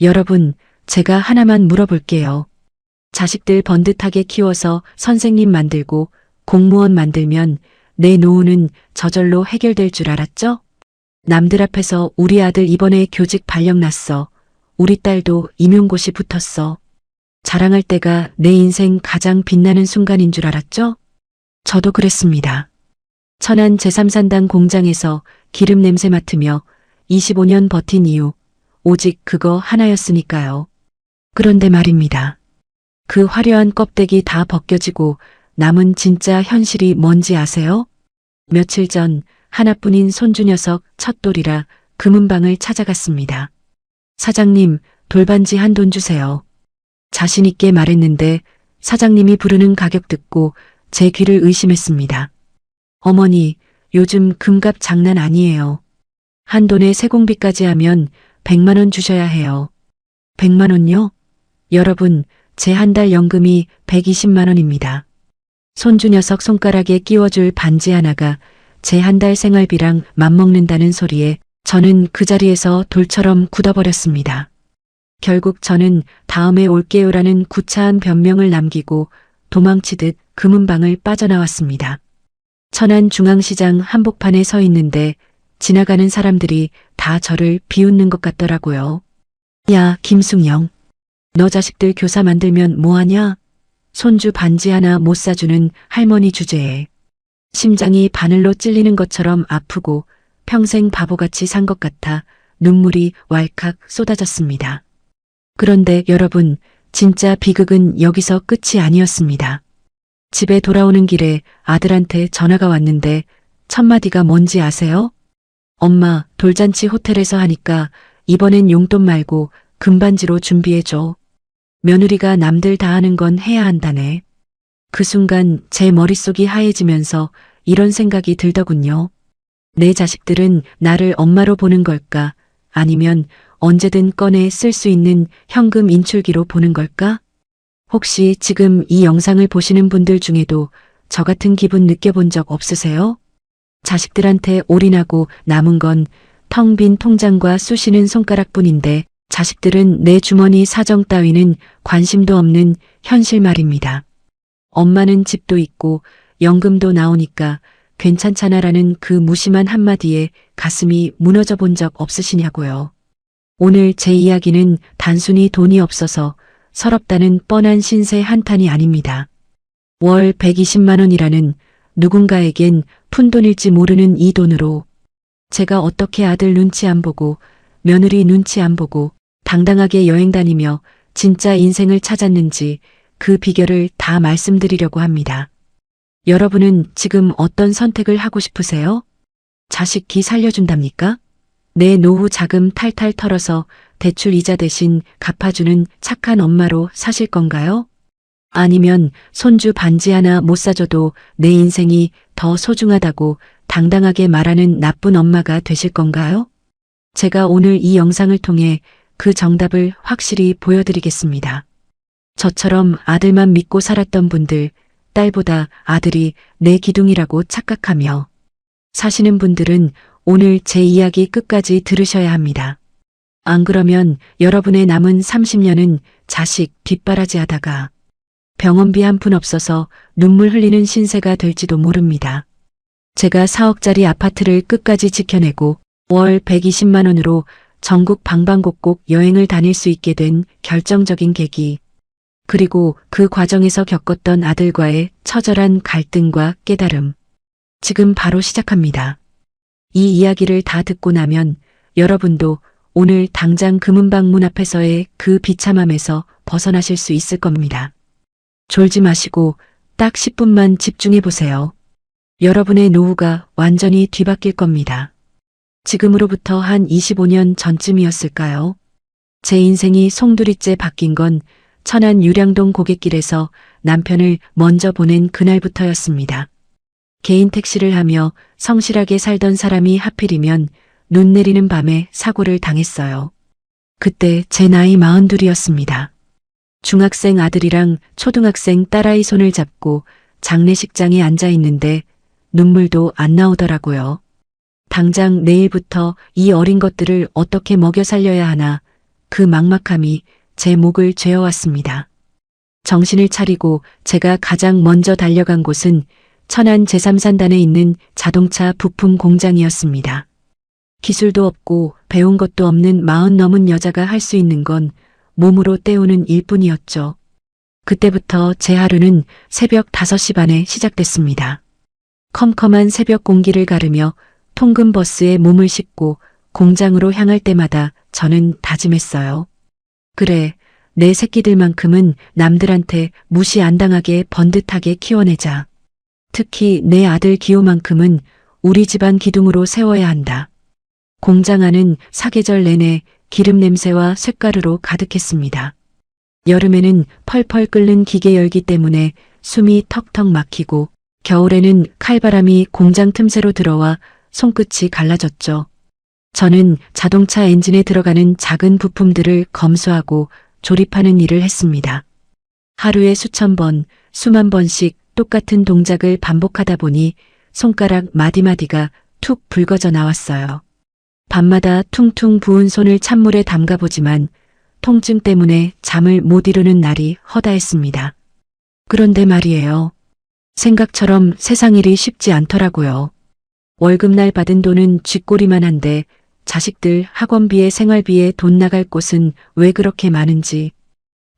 여러분, 제가 하나만 물어볼게요. 자식들 번듯하게 키워서 선생님 만들고 공무원 만들면 내 노후는 저절로 해결될 줄 알았죠? 남들 앞에서 우리 아들 이번에 교직 발령 났어. 우리 딸도 임용고시 붙었어. 자랑할 때가 내 인생 가장 빛나는 순간인 줄 알았죠? 저도 그랬습니다. 천안 제3산당 공장에서 기름 냄새 맡으며 25년 버틴 이유, 오직 그거 하나였으니까요. 그런데 말입니다. 그 화려한 껍데기 다 벗겨지고 남은 진짜 현실이 뭔지 아세요? 며칠 전 하나뿐인 손주 녀석 첫돌이라 금은방을 찾아갔습니다. 사장님, 돌반지 한 돈 주세요. 자신 있게 말했는데 사장님이 부르는 가격 듣고 제 귀를 의심했습니다. 어머니, 요즘 금값 장난 아니에요. 한 돈에 세공비까지 하면 100만 원 주셔야 해요. 100만 원요? 여러분, 제 한 달 연금이 120만 원입니다. 손주 녀석 손가락에 끼워줄 반지 하나가 제 한 달 생활비랑 맞먹는다는 소리에 저는 그 자리에서 돌처럼 굳어버렸습니다. 결국 저는 다음에 올게요라는 구차한 변명을 남기고 도망치듯 금은방을 빠져나왔습니다. 천안중앙시장 한복판에 서 있는데 지나가는 사람들이 다 저를 비웃는 것 같더라고요. 야, 김숙영. 너 자식들 교사 만들면 뭐하냐? 손주 반지 하나 못 사주는 할머니 주제에 심장이 바늘로 찔리는 것처럼 아프고 평생 바보같이 산 것 같아 눈물이 왈칵 쏟아졌습니다. 그런데 여러분, 진짜 비극은 여기서 끝이 아니었습니다. 집에 돌아오는 길에 아들한테 전화가 왔는데 첫마디가 뭔지 아세요? 엄마, 돌잔치 호텔에서 하니까 이번엔 용돈 말고 금반지로 준비해줘. 며느리가 남들 다 하는 건 해야 한다네. 그 순간 제 머릿속이 하얘지면서 이런 생각이 들더군요. 내 자식들은 나를 엄마로 보는 걸까? 아니면 언제든 꺼내 쓸 수 있는 현금 인출기로 보는 걸까? 혹시 지금 이 영상을 보시는 분들 중에도 저 같은 기분 느껴본 적 없으세요? 자식들한테 올인하고 남은 건 텅 빈 통장과 쑤시는 손가락뿐인데 자식들은 내 주머니 사정 따위는 관심도 없는 현실 말입니다. 엄마는 집도 있고 연금도 나오니까 괜찮잖아라는 그 무심한 한마디에 가슴이 무너져 본 적 없으시냐고요. 오늘 제 이야기는 단순히 돈이 없어서 서럽다는 뻔한 신세 한탄이 아닙니다. 월 120만 원이라는 누군가에겐 푼돈일지 모르는 이 돈으로 제가 어떻게 아들 눈치 안 보고 며느리 눈치 안 보고 당당하게 여행 다니며 진짜 인생을 찾았는지 그 비결을 다 말씀드리려고 합니다. 여러분은 지금 어떤 선택을 하고 싶으세요? 자식 기 살려준답니까? 내 노후 자금 탈탈 털어서 대출 이자 대신 갚아주는 착한 엄마로 사실 건가요? 아니면 손주 반지 하나 못 사줘도 내 인생이 더 소중하다고 당당하게 말하는 나쁜 엄마가 되실 건가요? 제가 오늘 이 영상을 통해 그 정답을 확실히 보여드리겠습니다. 저처럼 아들만 믿고 살았던 분들, 딸보다 아들이 내 기둥이라고 착각하며 사시는 분들은 오늘 제 이야기 끝까지 들으셔야 합니다. 안 그러면 여러분의 남은 30년은 자식 뒷바라지 하다가 병원비 한 푼 없어서 눈물 흘리는 신세가 될지도 모릅니다. 제가 4억짜리 아파트를 끝까지 지켜내고 월 120만 원으로 전국 방방곡곡 여행을 다닐 수 있게 된 결정적인 계기, 그리고 그 과정에서 겪었던 아들과의 처절한 갈등과 깨달음. 지금 바로 시작합니다. 이 이야기를 다 듣고 나면 여러분도 오늘 당장 금은방 문 앞에서의 그 비참함에서 벗어나실 수 있을 겁니다. 졸지 마시고 딱 10분만 집중해 보세요. 여러분의 노후가 완전히 뒤바뀔 겁니다. 지금으로부터 한 25년 전쯤이었을까요? 제 인생이 송두리째 바뀐 건 천안 유량동 고갯길에서 남편을 먼저 보낸 그날부터였습니다. 개인 택시를 하며 성실하게 살던 사람이 하필이면 눈 내리는 밤에 사고를 당했어요. 그때 제 나이 42이었습니다. 중학생 아들이랑 초등학생 딸아이 손을 잡고 장례식장에 앉아 있는데 눈물도 안 나오더라고요. 당장 내일부터 이 어린 것들을 어떻게 먹여 살려야 하나 그 막막함이 제 목을 죄어왔습니다. 정신을 차리고 제가 가장 먼저 달려간 곳은 천안 제3산단에 있는 자동차 부품 공장이었습니다. 기술도 없고 배운 것도 없는 40 넘은 여자가 할 수 있는 건 몸으로 때우는 일뿐이었죠. 그때부터 제 하루는 새벽 5시 반에 시작됐습니다. 컴컴한 새벽 공기를 가르며 통근 버스에 몸을 싣고 공장으로 향할 때마다 저는 다짐했어요. 그래, 내 새끼들만큼은 남들한테 무시 안 당하게 번듯하게 키워내자. 특히 내 아들 기호만큼은 우리 집안 기둥으로 세워야 한다. 공장 안은 사계절 내내 기름 냄새와 쇳가루로 가득했습니다. 여름에는 펄펄 끓는 기계 열기 때문에 숨이 턱턱 막히고 겨울에는 칼바람이 공장 틈새로 들어와 손끝이 갈라졌죠. 저는 자동차 엔진에 들어가는 작은 부품들을 검수하고 조립하는 일을 했습니다. 하루에 수천 번, 수만 번씩 똑같은 동작을 반복하다 보니 손가락 마디마디가 툭 붉어져 나왔어요. 밤마다 퉁퉁 부은 손을 찬물에 담가보지만 통증 때문에 잠을 못 이루는 날이 허다했습니다. 그런데 말이에요. 생각처럼 세상 일이 쉽지 않더라고요. 월급날 받은 돈은 쥐꼬리만 한데 자식들 학원비에 생활비에 돈 나갈 곳은 왜 그렇게 많은지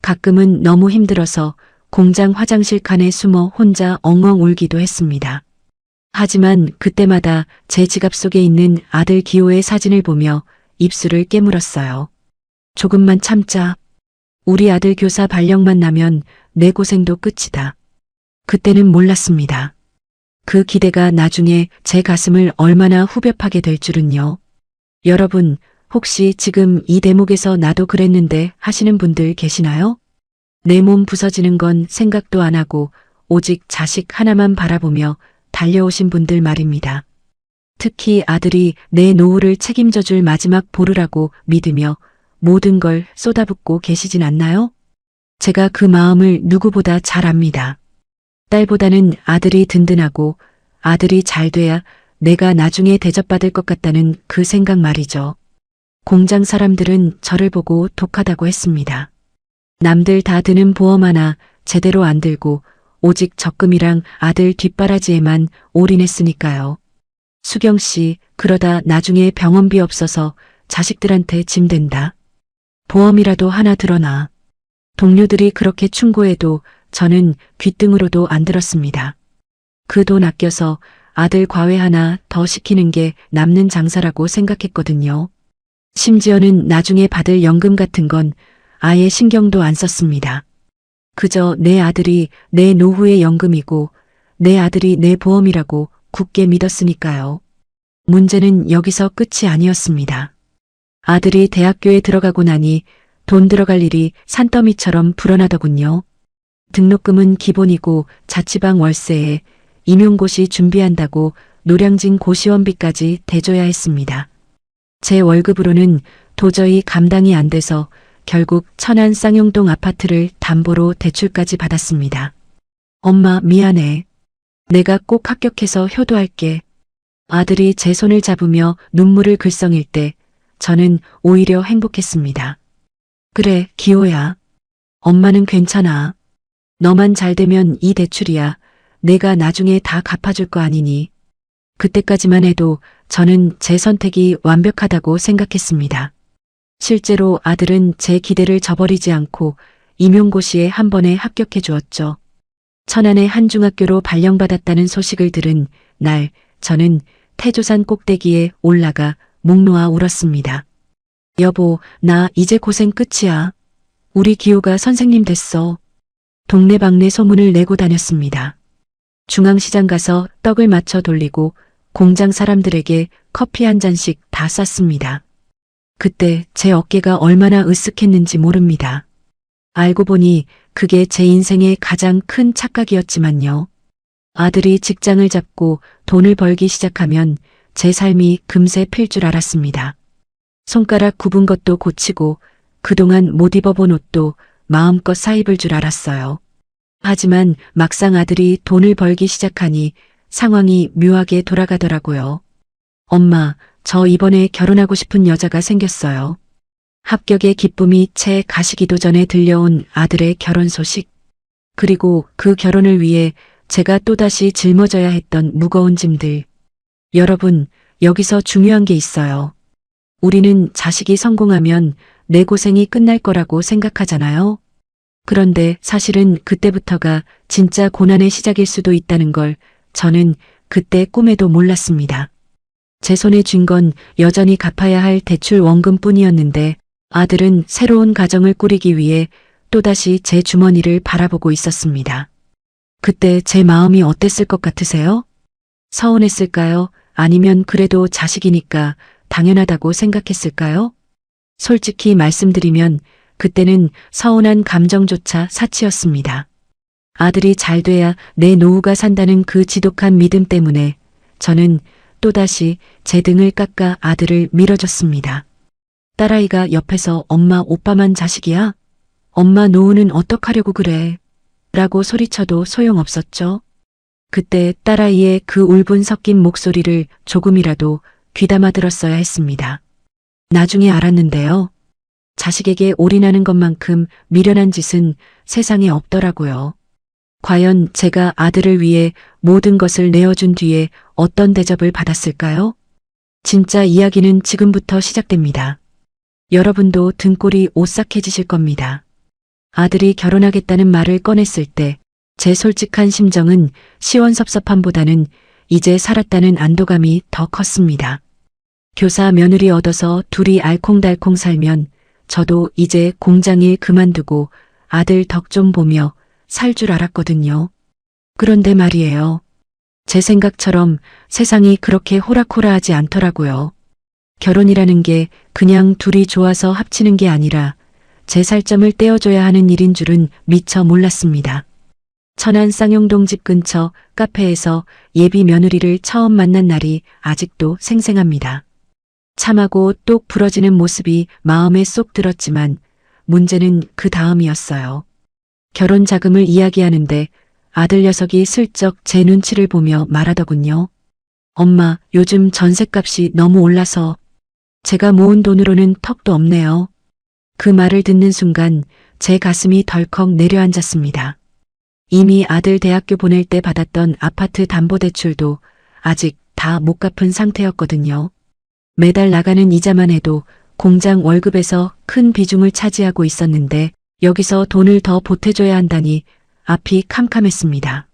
가끔은 너무 힘들어서 공장 화장실 칸에 숨어 혼자 엉엉 울기도 했습니다. 하지만 그때마다 제 지갑 속에 있는 아들 기호의 사진을 보며 입술을 깨물었어요. 조금만 참자. 우리 아들 교사 발령만 나면 내 고생도 끝이다. 그때는 몰랐습니다. 그 기대가 나중에 제 가슴을 얼마나 후벼파게 될 줄은요. 여러분, 혹시 지금 이 대목에서 나도 그랬는데 하시는 분들 계시나요? 내 몸 부서지는 건 생각도 안 하고 오직 자식 하나만 바라보며 달려오신 분들 말입니다. 특히 아들이 내 노후를 책임져 줄 마지막 보루라고 믿으며 모든 걸 쏟아붓고 계시진 않나요? 제가 그 마음을 누구보다 잘 압니다. 딸보다는 아들이 든든하고 아들이 잘 돼야 내가 나중에 대접받을 것 같다는 그 생각 말이죠. 공장 사람들은 저를 보고 독하다고 했습니다. 남들 다 드는 보험 하나 제대로 안 들고 오직 적금이랑 아들 뒷바라지에만 올인했으니까요. 수경 씨, 그러다 나중에 병원비 없어서 자식들한테 짐 된다. 보험이라도 하나 들어놔. 동료들이 그렇게 충고해도 저는 귓등으로도 안 들었습니다. 그 돈 아껴서 아들 과외 하나 더 시키는 게 남는 장사라고 생각했거든요. 심지어는 나중에 받을 연금 같은 건 아예 신경도 안 썼습니다. 그저 내 아들이 내 노후의 연금이고 내 아들이 내 보험이라고 굳게 믿었으니까요. 문제는 여기서 끝이 아니었습니다. 아들이 대학교에 들어가고 나니 돈 들어갈 일이 산더미처럼 불어나더군요. 등록금은 기본이고 자취방 월세에 임용고시 준비한다고 노량진 고시원비까지 대줘야 했습니다. 제 월급으로는 도저히 감당이 안 돼서 결국 천안 쌍용동 아파트를 담보로 대출까지 받았습니다. 엄마 미안해. 내가 꼭 합격해서 효도할게. 아들이 제 손을 잡으며 눈물을 글썽일 때 저는 오히려 행복했습니다. 그래, 기호야. 엄마는 괜찮아. 너만 잘 되면 이 대출이야. 내가 나중에 다 갚아줄 거 아니니. 그때까지만 해도 저는 제 선택이 완벽하다고 생각했습니다. 실제로 아들은 제 기대를 저버리지 않고 임용고시에 한 번에 합격해 주었죠. 천안의 한 중학교로 발령받았다는 소식을 들은 날 저는 태조산 꼭대기에 올라가 목 놓아 울었습니다. 여보, 나 이제 고생 끝이야. 우리 기호가 선생님 됐어. 동네방네 소문을 내고 다녔습니다. 중앙시장 가서 떡을 맞춰 돌리고 공장 사람들에게 커피 한 잔씩 다 쌌습니다. 그때 제 어깨가 얼마나 으쓱했는지 모릅니다. 알고 보니 그게 제 인생의 가장 큰 착각이었지만요. 아들이 직장을 잡고 돈을 벌기 시작하면 제 삶이 금세 필 줄 알았습니다. 손가락 굽은 것도 고치고 그동안 못 입어본 옷도 마음껏 사입을 줄 알았어요. 하지만 막상 아들이 돈을 벌기 시작하니 상황이 묘하게 돌아가더라고요. 엄마, 저 이번에 결혼하고 싶은 여자가 생겼어요. 합격의 기쁨이 채 가시기도 전에 들려온 아들의 결혼 소식. 그리고 그 결혼을 위해 제가 또다시 짊어져야 했던 무거운 짐들. 여러분, 여기서 중요한 게 있어요. 우리는 자식이 성공하면 내 고생이 끝날 거라고 생각하잖아요. 그런데 사실은 그때부터가 진짜 고난의 시작일 수도 있다는 걸 저는 그때 꿈에도 몰랐습니다. 제 손에 쥔 건 여전히 갚아야 할 대출 원금뿐이었는데 아들은 새로운 가정을 꾸리기 위해 또다시 제 주머니를 바라보고 있었습니다. 그때 제 마음이 어땠을 것 같으세요? 서운했을까요? 아니면 그래도 자식이니까 당연하다고 생각했을까요? 솔직히 말씀드리면 그때는 서운한 감정조차 사치였습니다. 아들이 잘 돼야 내 노후가 산다는 그 지독한 믿음 때문에 저는 또다시 제 등을 깎아 아들을 밀어줬습니다. 딸아이가 옆에서 엄마 오빠만 자식이야? 엄마 노후는 어떡하려고 그래? 라고 소리쳐도 소용없었죠. 그때 딸아이의 그 울분 섞인 목소리를 조금이라도 귀담아 들었어야 했습니다. 나중에 알았는데요. 자식에게 올인하는 것만큼 미련한 짓은 세상에 없더라고요. 과연 제가 아들을 위해 모든 것을 내어준 뒤에 어떤 대접을 받았을까요? 진짜 이야기는 지금부터 시작됩니다. 여러분도 등골이 오싹해지실 겁니다. 아들이 결혼하겠다는 말을 꺼냈을 때 제 솔직한 심정은 시원섭섭함보다는 이제 살았다는 안도감이 더 컸습니다. 교사 며느리 얻어서 둘이 알콩달콩 살면 저도 이제 공장일 그만두고 아들 덕 좀 보며 살 줄 알았거든요. 그런데 말이에요. 제 생각처럼 세상이 그렇게 호락호락하지 않더라고요. 결혼이라는 게 그냥 둘이 좋아서 합치는 게 아니라 제 살점을 떼어줘야 하는 일인 줄은 미처 몰랐습니다. 천안 쌍용동 집 근처 카페에서 예비 며느리를 처음 만난 날이 아직도 생생합니다. 참하고 똑 부러지는 모습이 마음에 쏙 들었지만 문제는 그 다음이었어요. 결혼 자금을 이야기하는데 아들 녀석이 슬쩍 제 눈치를 보며 말하더군요. 엄마, 요즘 전셋값이 너무 올라서 제가 모은 돈으로는 턱도 없네요. 그 말을 듣는 순간 제 가슴이 덜컥 내려앉았습니다. 이미 아들 대학교 보낼 때 받았던 아파트 담보대출도 아직 다 못 갚은 상태였거든요. 매달 나가는 이자만 해도 공장 월급에서 큰 비중을 차지하고 있었는데 여기서 돈을 더 보태줘야 한다니 앞이 캄캄했습니다.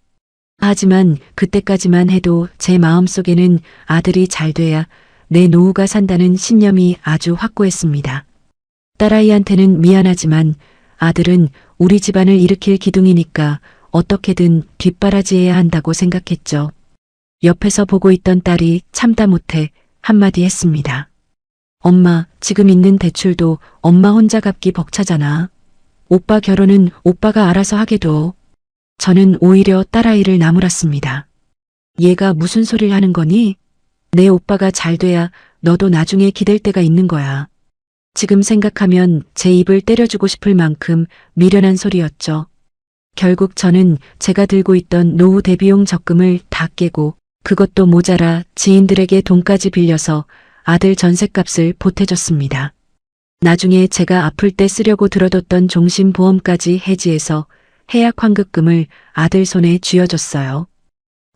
하지만 그때까지만 해도 제 마음속에는 아들이 잘 돼야 내 노후가 산다는 신념이 아주 확고했습니다. 딸아이한테는 미안하지만 아들은 우리 집안을 일으킬 기둥이니까 어떻게든 뒷바라지해야 한다고 생각했죠. 옆에서 보고 있던 딸이 참다 못해 한마디 했습니다. 엄마, 지금 있는 대출도 엄마 혼자 갚기 벅차잖아. 오빠 결혼은 오빠가 알아서 하게 둬. 저는 오히려 딸아이를 나무랐습니다. 얘가 무슨 소리를 하는 거니? 내 오빠가 잘 돼야 너도 나중에 기댈 때가 있는 거야. 지금 생각하면 제 입을 때려주고 싶을 만큼 미련한 소리였죠. 결국 저는 제가 들고 있던 노후 대비용 적금을 다 깨고 그것도 모자라 지인들에게 돈까지 빌려서 아들 전셋값을 보태줬습니다. 나중에 제가 아플 때 쓰려고 들어뒀던 종신보험까지 해지해서 해약 환급금을 아들 손에 쥐어줬어요.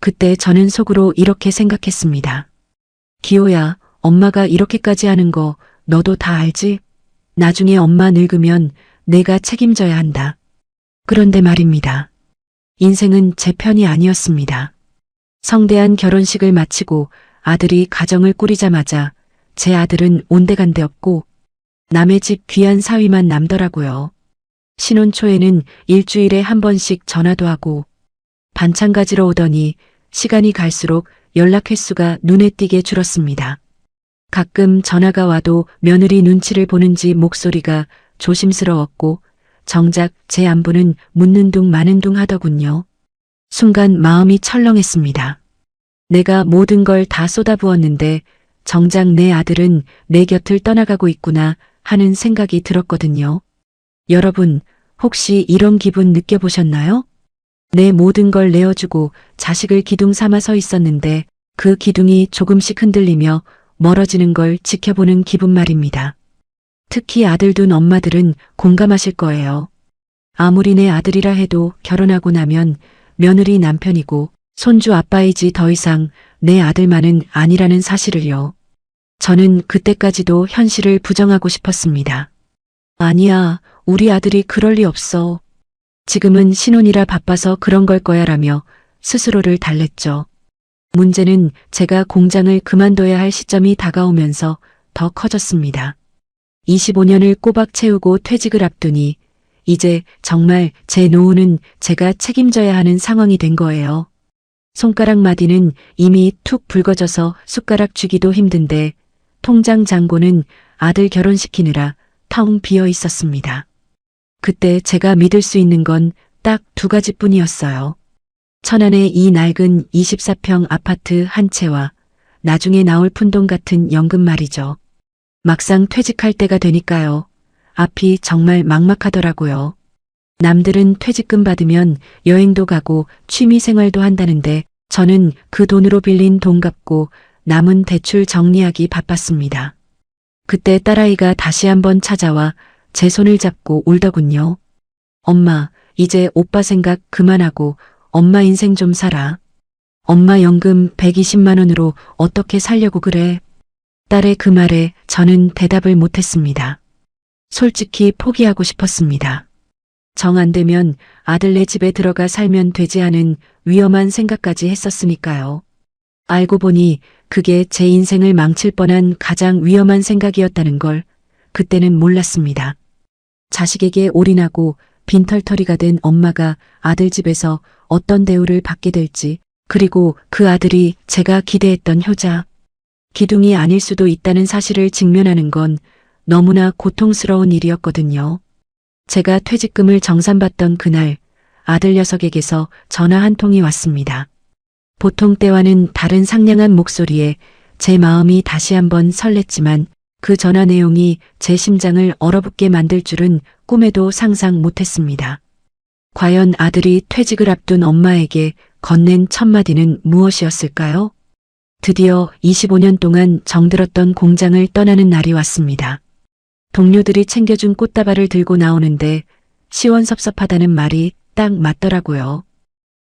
그때 저는 속으로 이렇게 생각했습니다. 기호야, 엄마가 이렇게까지 하는 거 너도 다 알지? 나중에 엄마 늙으면 내가 책임져야 한다. 그런데 말입니다. 인생은 제 편이 아니었습니다. 성대한 결혼식을 마치고 아들이 가정을 꾸리자마자 제 아들은 온데간데 없고 남의 집 귀한 사위만 남더라고요. 신혼 초에는 일주일에 한 번씩 전화도 하고 반찬 가지러 오더니 시간이 갈수록 연락 횟수가 눈에 띄게 줄었습니다. 가끔 전화가 와도 며느리 눈치를 보는지 목소리가 조심스러웠고 정작 제 안부는 묻는 둥 마는 둥 하더군요. 순간 마음이 철렁했습니다. 내가 모든 걸 다 쏟아부었는데 정작 내 아들은 내 곁을 떠나가고 있구나 하는 생각이 들었거든요. 여러분, 혹시 이런 기분 느껴보셨나요? 내 모든 걸 내어주고 자식을 기둥 삼아 서 있었는데 그 기둥이 조금씩 흔들리며 멀어지는 걸 지켜보는 기분 말입니다. 특히 아들 둔 엄마들은 공감하실 거예요. 아무리 내 아들이라 해도 결혼하고 나면 며느리 남편이고 손주 아빠이지 더 이상 내 아들만은 아니라는 사실을요. 저는 그때까지도 현실을 부정하고 싶었습니다. 아니야, 우리 아들이 그럴 리 없어. 지금은 신혼이라 바빠서 그런 걸 거야 라며 스스로를 달랬죠. 문제는 제가 공장을 그만둬야 할 시점이 다가오면서 더 커졌습니다. 25년을 꼬박 채우고 퇴직을 앞두니 이제 정말 제 노후는 제가 책임져야 하는 상황이 된 거예요. 손가락 마디는 이미 툭 붉어져서 숟가락 쥐기도 힘든데 통장 잔고는 아들 결혼시키느라 텅 비어 있었습니다. 그때 제가 믿을 수 있는 건 딱 두 가지뿐이었어요. 천안의 이 낡은 24평 아파트 한 채와 나중에 나올 푼돈 같은 연금 말이죠. 막상 퇴직할 때가 되니까요. 앞이 정말 막막하더라고요. 남들은 퇴직금 받으면 여행도 가고 취미 생활도 한다는데 저는 그 돈으로 빌린 돈 갚고 남은 대출 정리하기 바빴습니다. 그때 딸아이가 다시 한번 찾아와 제 손을 잡고 울더군요. 엄마, 이제 오빠 생각 그만하고 엄마 인생 좀 살아. 엄마 연금 120만 원으로 어떻게 살려고 그래? 딸의 그 말에 저는 대답을 못했습니다. 솔직히 포기하고 싶었습니다. 정 안 되면 아들네 집에 들어가 살면 되지 하는 위험한 생각까지 했었으니까요. 알고 보니 그게 제 인생을 망칠 뻔한 가장 위험한 생각이었다는 걸 그때는 몰랐습니다. 자식에게 올인하고 빈털터리가 된 엄마가 아들 집에서 어떤 대우를 받게 될지, 그리고 그 아들이 제가 기대했던 효자, 기둥이 아닐 수도 있다는 사실을 직면하는 건 너무나 고통스러운 일이었거든요. 제가 퇴직금을 정산받던 그날 아들 녀석에게서 전화 한 통이 왔습니다. 보통 때와는 다른 상냥한 목소리에 제 마음이 다시 한번 설렜지만 그 전화 내용이 제 심장을 얼어붙게 만들 줄은 꿈에도 상상 못했습니다. 과연 아들이 퇴직을 앞둔 엄마에게 건넨 첫 마디는 무엇이었을까요? 드디어 25년 동안 정들었던 공장을 떠나는 날이 왔습니다. 동료들이 챙겨준 꽃다발을 들고 나오는데 시원섭섭하다는 말이 딱 맞더라고요.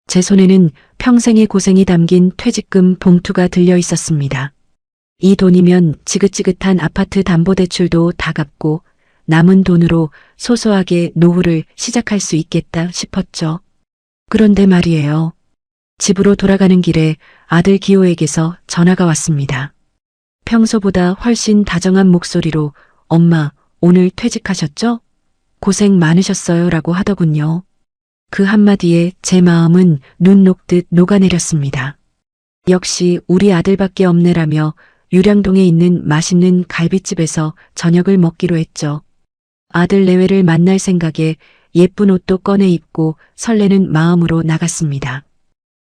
제 손에는 평생의 고생이 담긴 퇴직금 봉투가 들려 있었습니다. 이 돈이면 지긋지긋한 아파트 담보대출도 다 갚고 남은 돈으로 소소하게 노후를 시작할 수 있겠다 싶었죠. 그런데 말이에요. 집으로 돌아가는 길에 아들 기호에게서 전화가 왔습니다. 평소보다 훨씬 다정한 목소리로 엄마, 오늘 퇴직하셨죠? 고생 많으셨어요 라고 하더군요. 그 한마디에 제 마음은 눈 녹듯 녹아내렸습니다. 역시 우리 아들밖에 없네라며 유량동에 있는 맛있는 갈비집에서 저녁을 먹기로 했죠. 아들 내외를 만날 생각에 예쁜 옷도 꺼내 입고 설레는 마음으로 나갔습니다.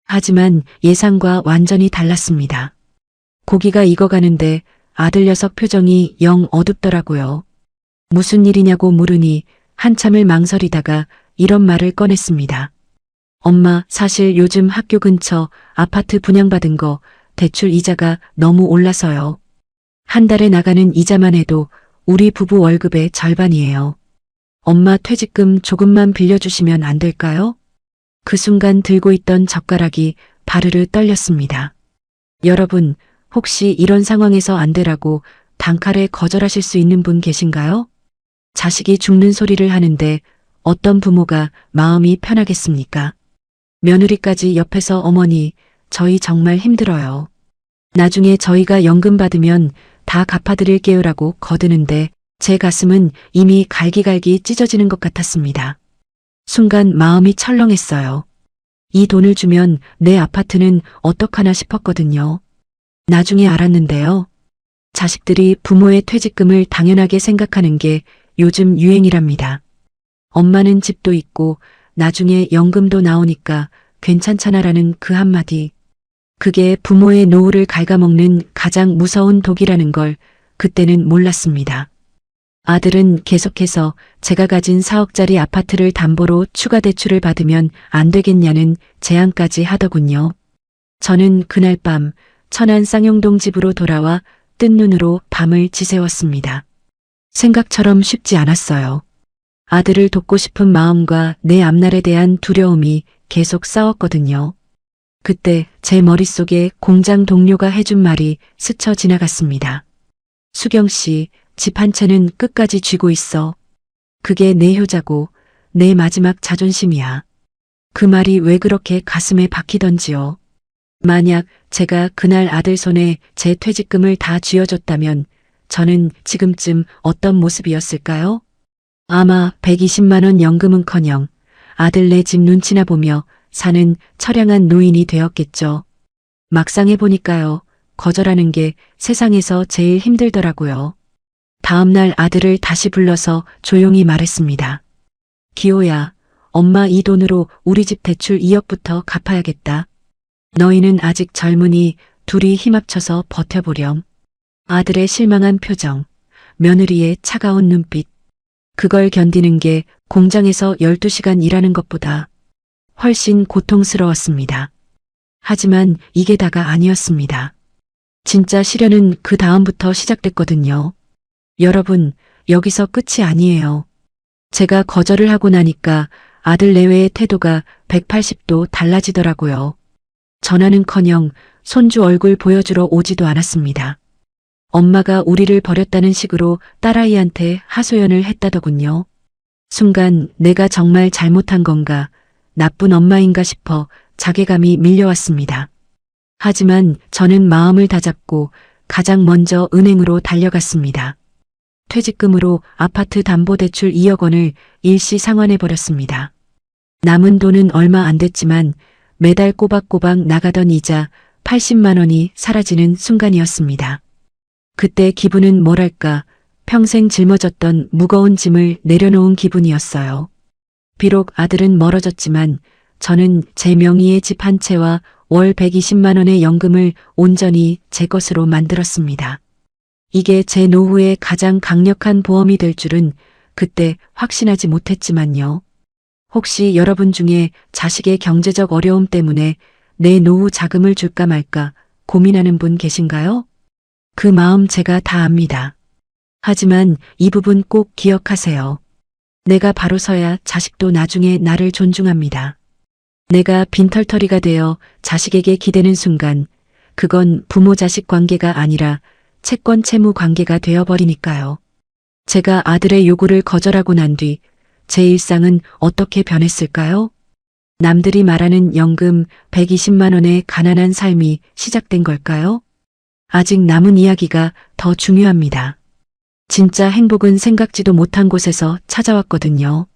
하지만 예상과 완전히 달랐습니다. 고기가 익어가는데 아들 녀석 표정이 영 어둡더라고요. 무슨 일이냐고 물으니 한참을 망설이다가 이런 말을 꺼냈습니다. 엄마, 사실 요즘 학교 근처 아파트 분양받은 거 대출 이자가 너무 올라서요. 한 달에 나가는 이자만 해도 우리 부부 월급의 절반이에요. 엄마 퇴직금 조금만 빌려주시면 안 될까요? 그 순간 들고 있던 젓가락이 바르르 떨렸습니다. 여러분, 혹시 이런 상황에서 안 되라고 단칼에 거절하실 수 있는 분 계신가요? 자식이 죽는 소리를 하는데 어떤 부모가 마음이 편하겠습니까? 며느리까지 옆에서 어머니, 저희 정말 힘들어요. 나중에 저희가 연금 받으면 다 갚아드릴게요라고 거드는데 제 가슴은 이미 갈기갈기 찢어지는 것 같았습니다. 순간 마음이 철렁했어요. 이 돈을 주면 내 아파트는 어떡하나 싶었거든요. 나중에 알았는데요. 자식들이 부모의 퇴직금을 당연하게 생각하는 게 요즘 유행이랍니다. 엄마는 집도 있고 나중에 연금도 나오니까 괜찮잖아라는 그 한마디. 그게 부모의 노후를 갉아먹는 가장 무서운 독이라는 걸 그때는 몰랐습니다. 아들은 계속해서 제가 가진 4억짜리 아파트를 담보로 추가 대출을 받으면 안 되겠냐는 제안까지 하더군요. 저는 그날 밤 천안 쌍용동 집으로 돌아와 뜬 눈으로 밤을 지새웠습니다. 생각처럼 쉽지 않았어요. 아들을 돕고 싶은 마음과 내 앞날에 대한 두려움이 계속 싸웠거든요. 그때 제 머릿속에 공장 동료가 해준 말이 스쳐 지나갔습니다. 수경 씨, 집 한 채는 끝까지 쥐고 있어. 그게 내 효자고 내 마지막 자존심이야. 그 말이 왜 그렇게 가슴에 박히던지요. 만약 제가 그날 아들 손에 제 퇴직금을 다 쥐어줬다면 저는 지금쯤 어떤 모습이었을까요? 아마 120만 원 연금은커녕 아들 내 집 눈치나 보며 사는 처량한 노인이 되었겠죠. 막상 해보니까요. 거절하는 게 세상에서 제일 힘들더라고요. 다음날 아들을 다시 불러서 조용히 말했습니다. 기호야, 엄마 이 돈으로 우리 집 대출 2억부터 갚아야겠다. 너희는 아직 젊으니 둘이 힘합쳐서 버텨보렴. 아들의 실망한 표정, 며느리의 차가운 눈빛. 그걸 견디는 게 공장에서 12시간 일하는 것보다 훨씬 고통스러웠습니다. 하지만 이게 다가 아니었습니다. 진짜 시련은 그 다음부터 시작됐거든요. 여러분, 여기서 끝이 아니에요. 제가 거절을 하고 나니까 아들 내외의 태도가 180도 달라지더라고요. 전화는커녕 손주 얼굴 보여주러 오지도 않았습니다. 엄마가 우리를 버렸다는 식으로 딸아이한테 하소연을 했다더군요. 순간 내가 정말 잘못한 건가, 나쁜 엄마인가 싶어 자괴감이 밀려왔습니다. 하지만 저는 마음을 다잡고 가장 먼저 은행으로 달려갔습니다. 퇴직금으로 아파트 담보대출 2억 원을 일시 상환해버렸습니다. 남은 돈은 얼마 안 됐지만 매달 꼬박꼬박 나가던 이자 80만 원이 사라지는 순간이었습니다. 그때 기분은 뭐랄까 평생 짊어졌던 무거운 짐을 내려놓은 기분이었어요. 비록 아들은 멀어졌지만 저는 제 명의의 집 한 채와 월 120만 원의 연금을 온전히 제 것으로 만들었습니다. 이게 제 노후의 가장 강력한 보험이 될 줄은 그때 확신하지 못했지만요. 혹시 여러분 중에 자식의 경제적 어려움 때문에 내 노후 자금을 줄까 말까 고민하는 분 계신가요? 그 마음 제가 다 압니다. 하지만 이 부분 꼭 기억하세요. 내가 바로 서야 자식도 나중에 나를 존중합니다. 내가 빈털터리가 되어 자식에게 기대는 순간 그건 부모-자식 관계가 아니라 채권 채무 관계가 되어버리니까요. 제가 아들의 요구를 거절하고 난 뒤 제 일상은 어떻게 변했을까요? 남들이 말하는 연금 120만 원의 가난한 삶이 시작된 걸까요? 아직 남은 이야기가 더 중요합니다. 진짜 행복은 생각지도 못한 곳에서 찾아왔거든요.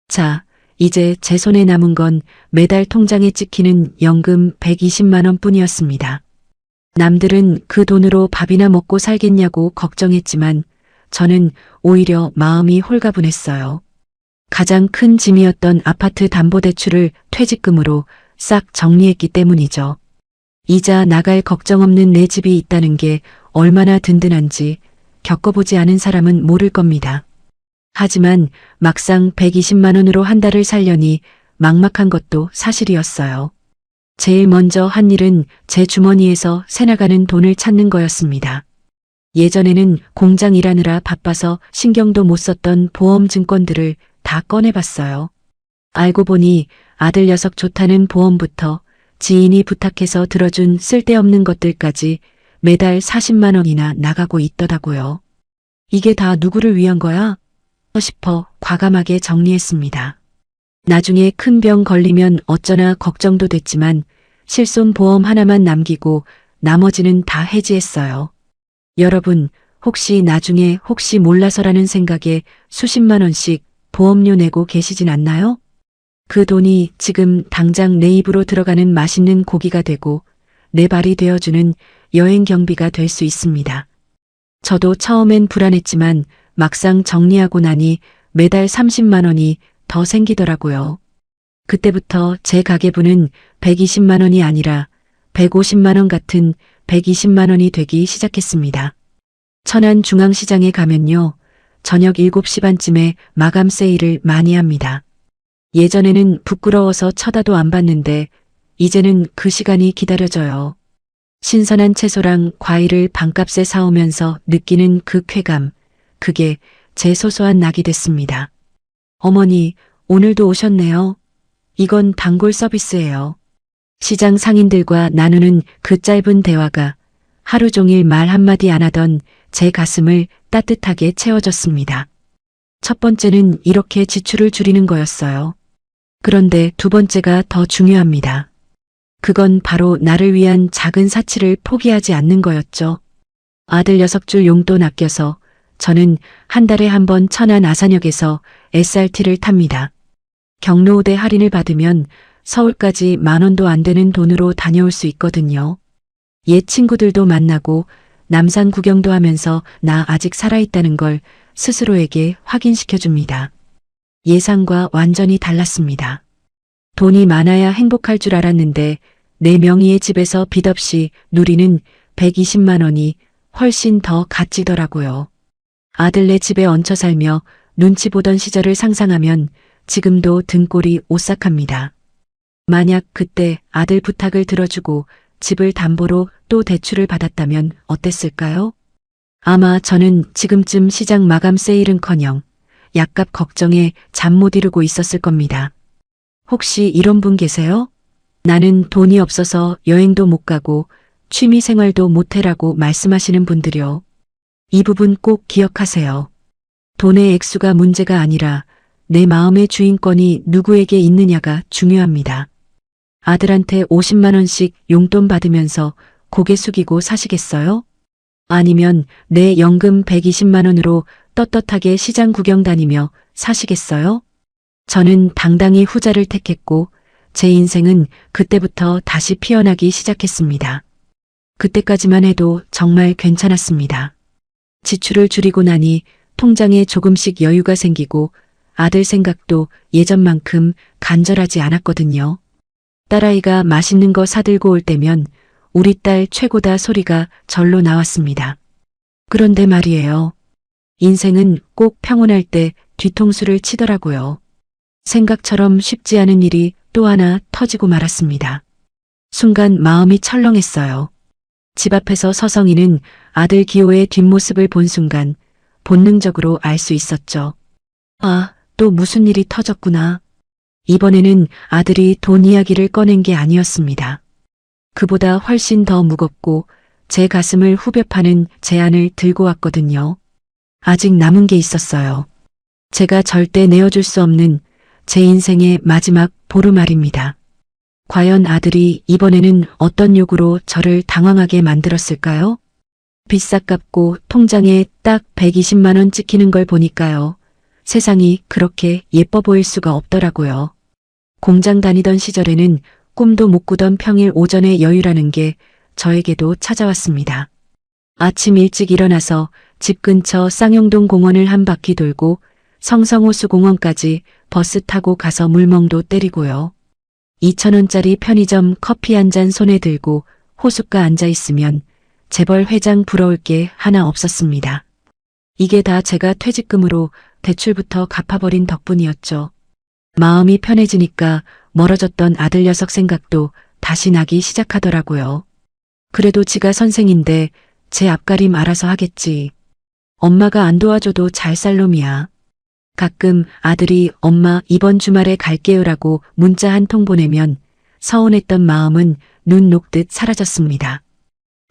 자, 이제 제 손에 남은 건 매달 통장에 찍히는 연금 120만 원 뿐이었습니다. 남들은 그 돈으로 밥이나 먹고 살겠냐고 걱정했지만 저는 오히려 마음이 홀가분했어요. 가장 큰 짐이었던 아파트 담보대출을 퇴직금으로 싹 정리했기 때문이죠. 이자 나갈 걱정 없는 내 집이 있다는 게 얼마나 든든한지 겪어보지 않은 사람은 모를 겁니다. 하지만 막상 120만 원으로 한 달을 살려니 막막한 것도 사실이었어요. 제일 먼저 한 일은 제 주머니에서 새나가는 돈을 찾는 거였습니다. 예전에는 공장 일하느라 바빠서 신경도 못 썼던 보험 증권들을 다 꺼내봤어요. 알고 보니 아들 녀석 좋다는 보험부터 지인이 부탁해서 들어준 쓸데없는 것들까지 매달 40만 원이나 나가고 있더라고요. 이게 다 누구를 위한 거야? 싶어 과감하게 정리했습니다. 나중에 큰 병 걸리면 어쩌나 걱정도 됐지만 실손보험 하나만 남기고 나머지는 다 해지했어요. 여러분, 혹시 나중에 혹시 몰라서라는 생각에 수십만 원씩 보험료 내고 계시진 않나요? 그 돈이 지금 당장 내 입으로 들어가는 맛있는 고기가 되고 내 발이 되어주는 여행 경비가 될 수 있습니다. 저도 처음엔 불안했지만 막상 정리하고 나니 매달 30만 원이 더 생기더라고요. 그때부터 제 가계부는 120만 원이 아니라 150만 원 같은 120만 원이 되기 시작했습니다. 천안중앙시장에 가면요. 저녁 7시 반쯤에 마감 세일을 많이 합니다. 예전에는 부끄러워서 쳐다도 안 봤는데 이제는 그 시간이 기다려져요. 신선한 채소랑 과일을 반값에 사오면서 느끼는 그 쾌감, 그게 제 소소한 낙이 됐습니다. 어머니, 오늘도 오셨네요. 이건 단골 서비스예요. 시장 상인들과 나누는 그 짧은 대화가 하루 종일 말 한마디 안 하던 제 가슴을 따뜻하게 채워줬습니다. 첫 번째는 이렇게 지출을 줄이는 거였어요. 그런데 두 번째가 더 중요합니다. 그건 바로 나를 위한 작은 사치를 포기하지 않는 거였죠. 아들 6줄 용돈 아껴서 저는 한 달에 한 번 천안 아산역에서 SRT를 탑니다. 경로우대 할인을 받으면 서울까지 10,000원도 안 되는 돈으로 다녀올 수 있거든요. 옛 친구들도 만나고 남산 구경도 하면서 나 아직 살아있다는 걸 스스로에게 확인시켜줍니다. 예상과 완전히 달랐습니다. 돈이 많아야 행복할 줄 알았는데 내 명의의 집에서 빚 없이 누리는 120만 원이 훨씬 더 값지더라고요. 아들네 집에 얹혀 살며 눈치 보던 시절을 상상하면 지금도 등골이 오싹합니다. 만약 그때 아들 부탁을 들어주고 집을 담보로 또 대출을 받았다면 어땠을까요? 아마 저는 지금쯤 시장 마감 세일은커녕 약값 걱정에 잠 못 이루고 있었을 겁니다. 혹시 이런 분 계세요? 나는 돈이 없어서 여행도 못 가고 취미 생활도 못 해라고 말씀하시는 분들이요. 이 부분 꼭 기억하세요. 돈의 액수가 문제가 아니라 내 마음의 주인권이 누구에게 있느냐가 중요합니다. 아들한테 50만 원씩 용돈 받으면서 고개 숙이고 사시겠어요? 아니면 내 연금 120만 원으로 떳떳하게 시장 구경 다니며 사시겠어요? 저는 당당히 후자를 택했고 제 인생은 그때부터 다시 피어나기 시작했습니다. 그때까지만 해도 정말 괜찮았습니다. 지출을 줄이고 나니 통장에 조금씩 여유가 생기고 아들 생각도 예전만큼 간절하지 않았거든요. 딸아이가 맛있는 거 사들고 올 때면 우리 딸 최고다 소리가 절로 나왔습니다. 그런데 말이에요. 인생은 꼭 평온할 때 뒤통수를 치더라고요. 생각처럼 쉽지 않은 일이 또 하나 터지고 말았습니다. 순간 마음이 철렁했어요. 집 앞에서 서성이는 아들 기호의 뒷모습을 본 순간 본능적으로 알 수 있었죠. 아, 또 무슨 일이 터졌구나. 이번에는 아들이 돈 이야기를 꺼낸 게 아니었습니다. 그보다 훨씬 더 무겁고 제 가슴을 후벼 파는 제안을 들고 왔거든요. 아직 남은 게 있었어요. 제가 절대 내어줄 수 없는 제 인생의 마지막 보루말입니다. 과연 아들이 이번에는 어떤 요구로 저를 당황하게 만들었을까요? 빚 갚고 통장에 딱 120만 원 찍히는 걸 보니까요. 세상이 그렇게 예뻐 보일 수가 없더라고요. 공장 다니던 시절에는 꿈도 못 꾸던 평일 오전의 여유라는 게 저에게도 찾아왔습니다. 아침 일찍 일어나서 집 근처 쌍용동 공원을 한 바퀴 돌고 성성호수공원까지 버스 타고 가서 물멍도 때리고요. 2,000원짜리 편의점 커피 한 잔 손에 들고 호숫가 앉아 있으면 재벌 회장 부러울 게 하나 없었습니다. 이게 다 제가 퇴직금으로 대출부터 갚아버린 덕분이었죠. 마음이 편해지니까 멀어졌던 아들 녀석 생각도 다시 나기 시작하더라고요. 그래도 지가 선생인데 제 앞가림 알아서 하겠지. 엄마가 안 도와줘도 잘 살 놈이야. 가끔 아들이 엄마 이번 주말에 갈게요라고 문자 한 통 보내면 서운했던 마음은 눈 녹듯 사라졌습니다.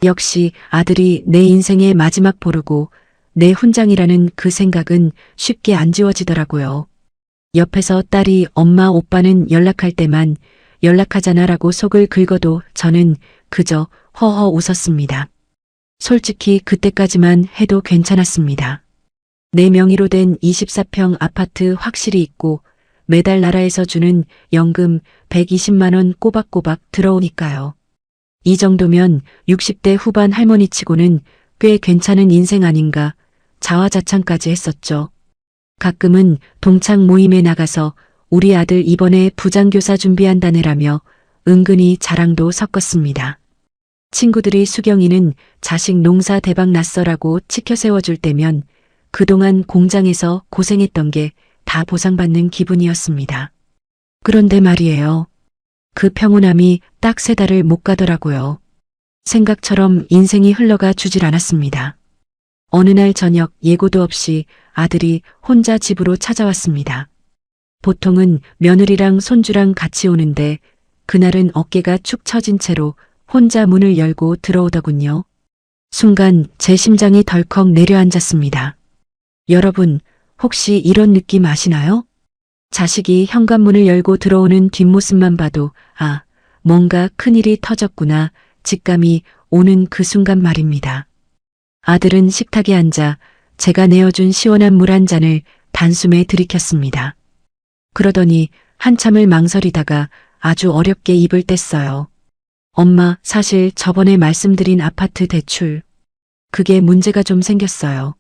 역시 아들이 내 인생의 마지막 보루고 내 훈장이라는 그 생각은 쉽게 안 지워지더라고요. 옆에서 딸이 엄마 오빠는 연락할 때만 연락하잖아라고 속을 긁어도 저는 그저 허허 웃었습니다. 솔직히 그때까지만 해도 괜찮았습니다. 내 명의로 된 24평 아파트 확실히 있고 매달 나라에서 주는 연금 120만 원 꼬박꼬박 들어오니까요. 이 정도면 60대 후반 할머니치고는 꽤 괜찮은 인생 아닌가 자화자찬까지 했었죠. 가끔은 동창 모임에 나가서 우리 아들 이번에 부장교사 준비한다네라며 은근히 자랑도 섞었습니다. 친구들이 수경이는 자식 농사 대박 났어라고 치켜 세워줄 때면 그동안 공장에서 고생했던 게 다 보상받는 기분이었습니다. 그런데 말이에요. 그 평온함이 딱 3달을 못 가더라고요. 생각처럼 인생이 흘러가 주질 않았습니다. 어느 날 저녁 예고도 없이 아들이 혼자 집으로 찾아왔습니다. 보통은 며느리랑 손주랑 같이 오는데 그날은 어깨가 축 처진 채로 혼자 문을 열고 들어오더군요. 순간 제 심장이 덜컥 내려앉았습니다. 여러분, 혹시 이런 느낌 아시나요? 자식이 현관문을 열고 들어오는 뒷모습만 봐도 뭔가 큰일이 터졌구나 직감이 오는 그 순간 말입니다. 아들은 식탁에 앉아 제가 내어준 시원한 물 한 잔을 단숨에 들이켰습니다. 그러더니 한참을 망설이다가 아주 어렵게 입을 뗐어요. 엄마, 사실 저번에 말씀드린 아파트 대출. 그게 문제가 좀 생겼어요.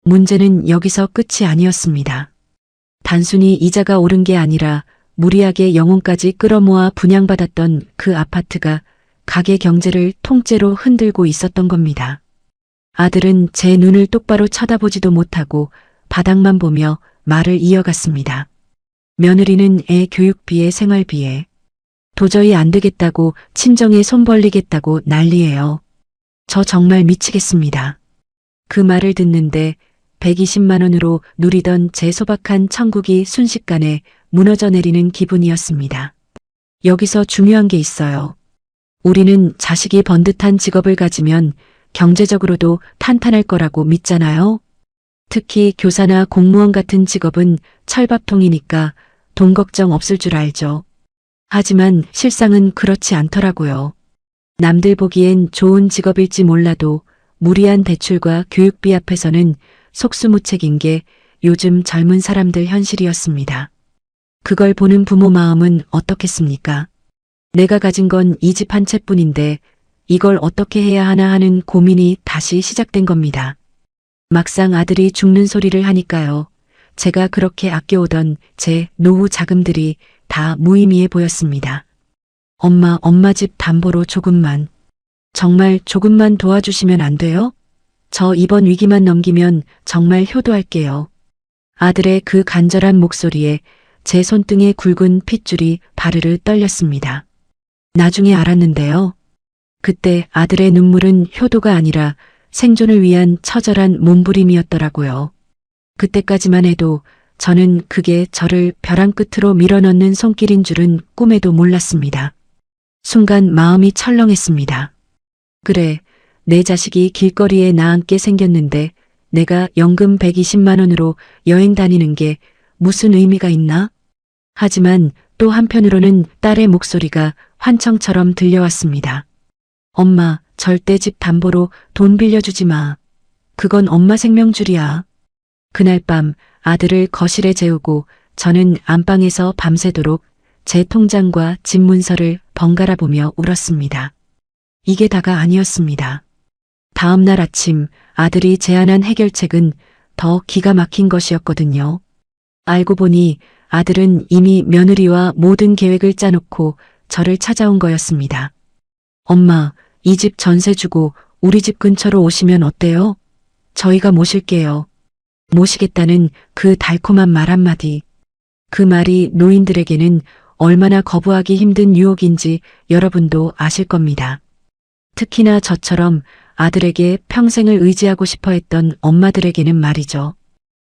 문제는 여기서 끝이 아니었습니다. 단순히 이자가 오른 게 아니라 무리하게 영혼까지 끌어모아 분양받았던 그 아파트가 가게 경제를 통째로 흔들고 있었던 겁니다. 아들은 제 눈을 똑바로 쳐다보지도 못하고 바닥만 보며 말을 이어갔습니다. 며느리는 애 교육비에 생활비에 도저히 안 되겠다고 친정에 손 벌리겠다고 난리예요. 저 정말 미치겠습니다. 그 말을 듣는데 120만 원으로 누리던 제 소박한 천국이 순식간에 무너져 내리는 기분이었습니다. 여기서 중요한 게 있어요. 우리는 자식이 번듯한 직업을 가지면 경제적으로도 탄탄할 거라고 믿잖아요. 특히 교사나 공무원 같은 직업은 철밥통이니까 돈 걱정 없을 줄 알죠. 하지만 실상은 그렇지 않더라고요. 남들 보기엔 좋은 직업일지 몰라도 무리한 대출과 교육비 앞에서는 속수무책인 게 요즘 젊은 사람들 현실이었습니다. 그걸 보는 부모 마음은 어떻겠습니까? 내가 가진 건 이 집 한 채뿐인데 이걸 어떻게 해야 하나 하는 고민이 다시 시작된 겁니다. 막상 아들이 죽는 소리를 하니까요. 제가 그렇게 아껴오던 제 노후 자금들이 다 무의미해 보였습니다. 엄마 집 담보로 조금만, 정말 조금만 도와주시면 안 돼요? 저 이번 위기만 넘기면 정말 효도할게요. 아들의 그 간절한 목소리에 제 손등에 굵은 핏줄이 바르르 떨렸습니다. 나중에 알았는데요. 그때 아들의 눈물은 효도가 아니라 생존을 위한 처절한 몸부림이었더라고요. 그때까지만 해도 저는 그게 저를 벼랑 끝으로 밀어넣는 손길인 줄은 꿈에도 몰랐습니다. 순간 마음이 철렁했습니다. 그래, 내 자식이 길거리에 나앉게 생겼는데 내가 연금 120만 원으로 여행 다니는 게 무슨 의미가 있나? 하지만 또 한편으로는 딸의 목소리가 환청처럼 들려왔습니다. 엄마, 절대 집 담보로 돈 빌려주지 마. 그건 엄마 생명줄이야. 그날 밤 아들을 거실에 재우고 저는 안방에서 밤새도록 제 통장과 집 문서를 번갈아 보며 울었습니다. 이게 다가 아니었습니다. 다음 날 아침 아들이 제안한 해결책은 더 기가 막힌 것이었거든요. 알고 보니 아들은 이미 며느리와 모든 계획을 짜놓고 저를 찾아온 거였습니다. 엄마, 이 집 전세 주고 우리 집 근처로 오시면 어때요? 저희가 모실게요. 모시겠다는 그 달콤한 말 한마디. 그 말이 노인들에게는 얼마나 거부하기 힘든 유혹인지 여러분도 아실 겁니다. 특히나 저처럼 아들에게 평생을 의지하고 싶어 했던 엄마들에게는 말이죠.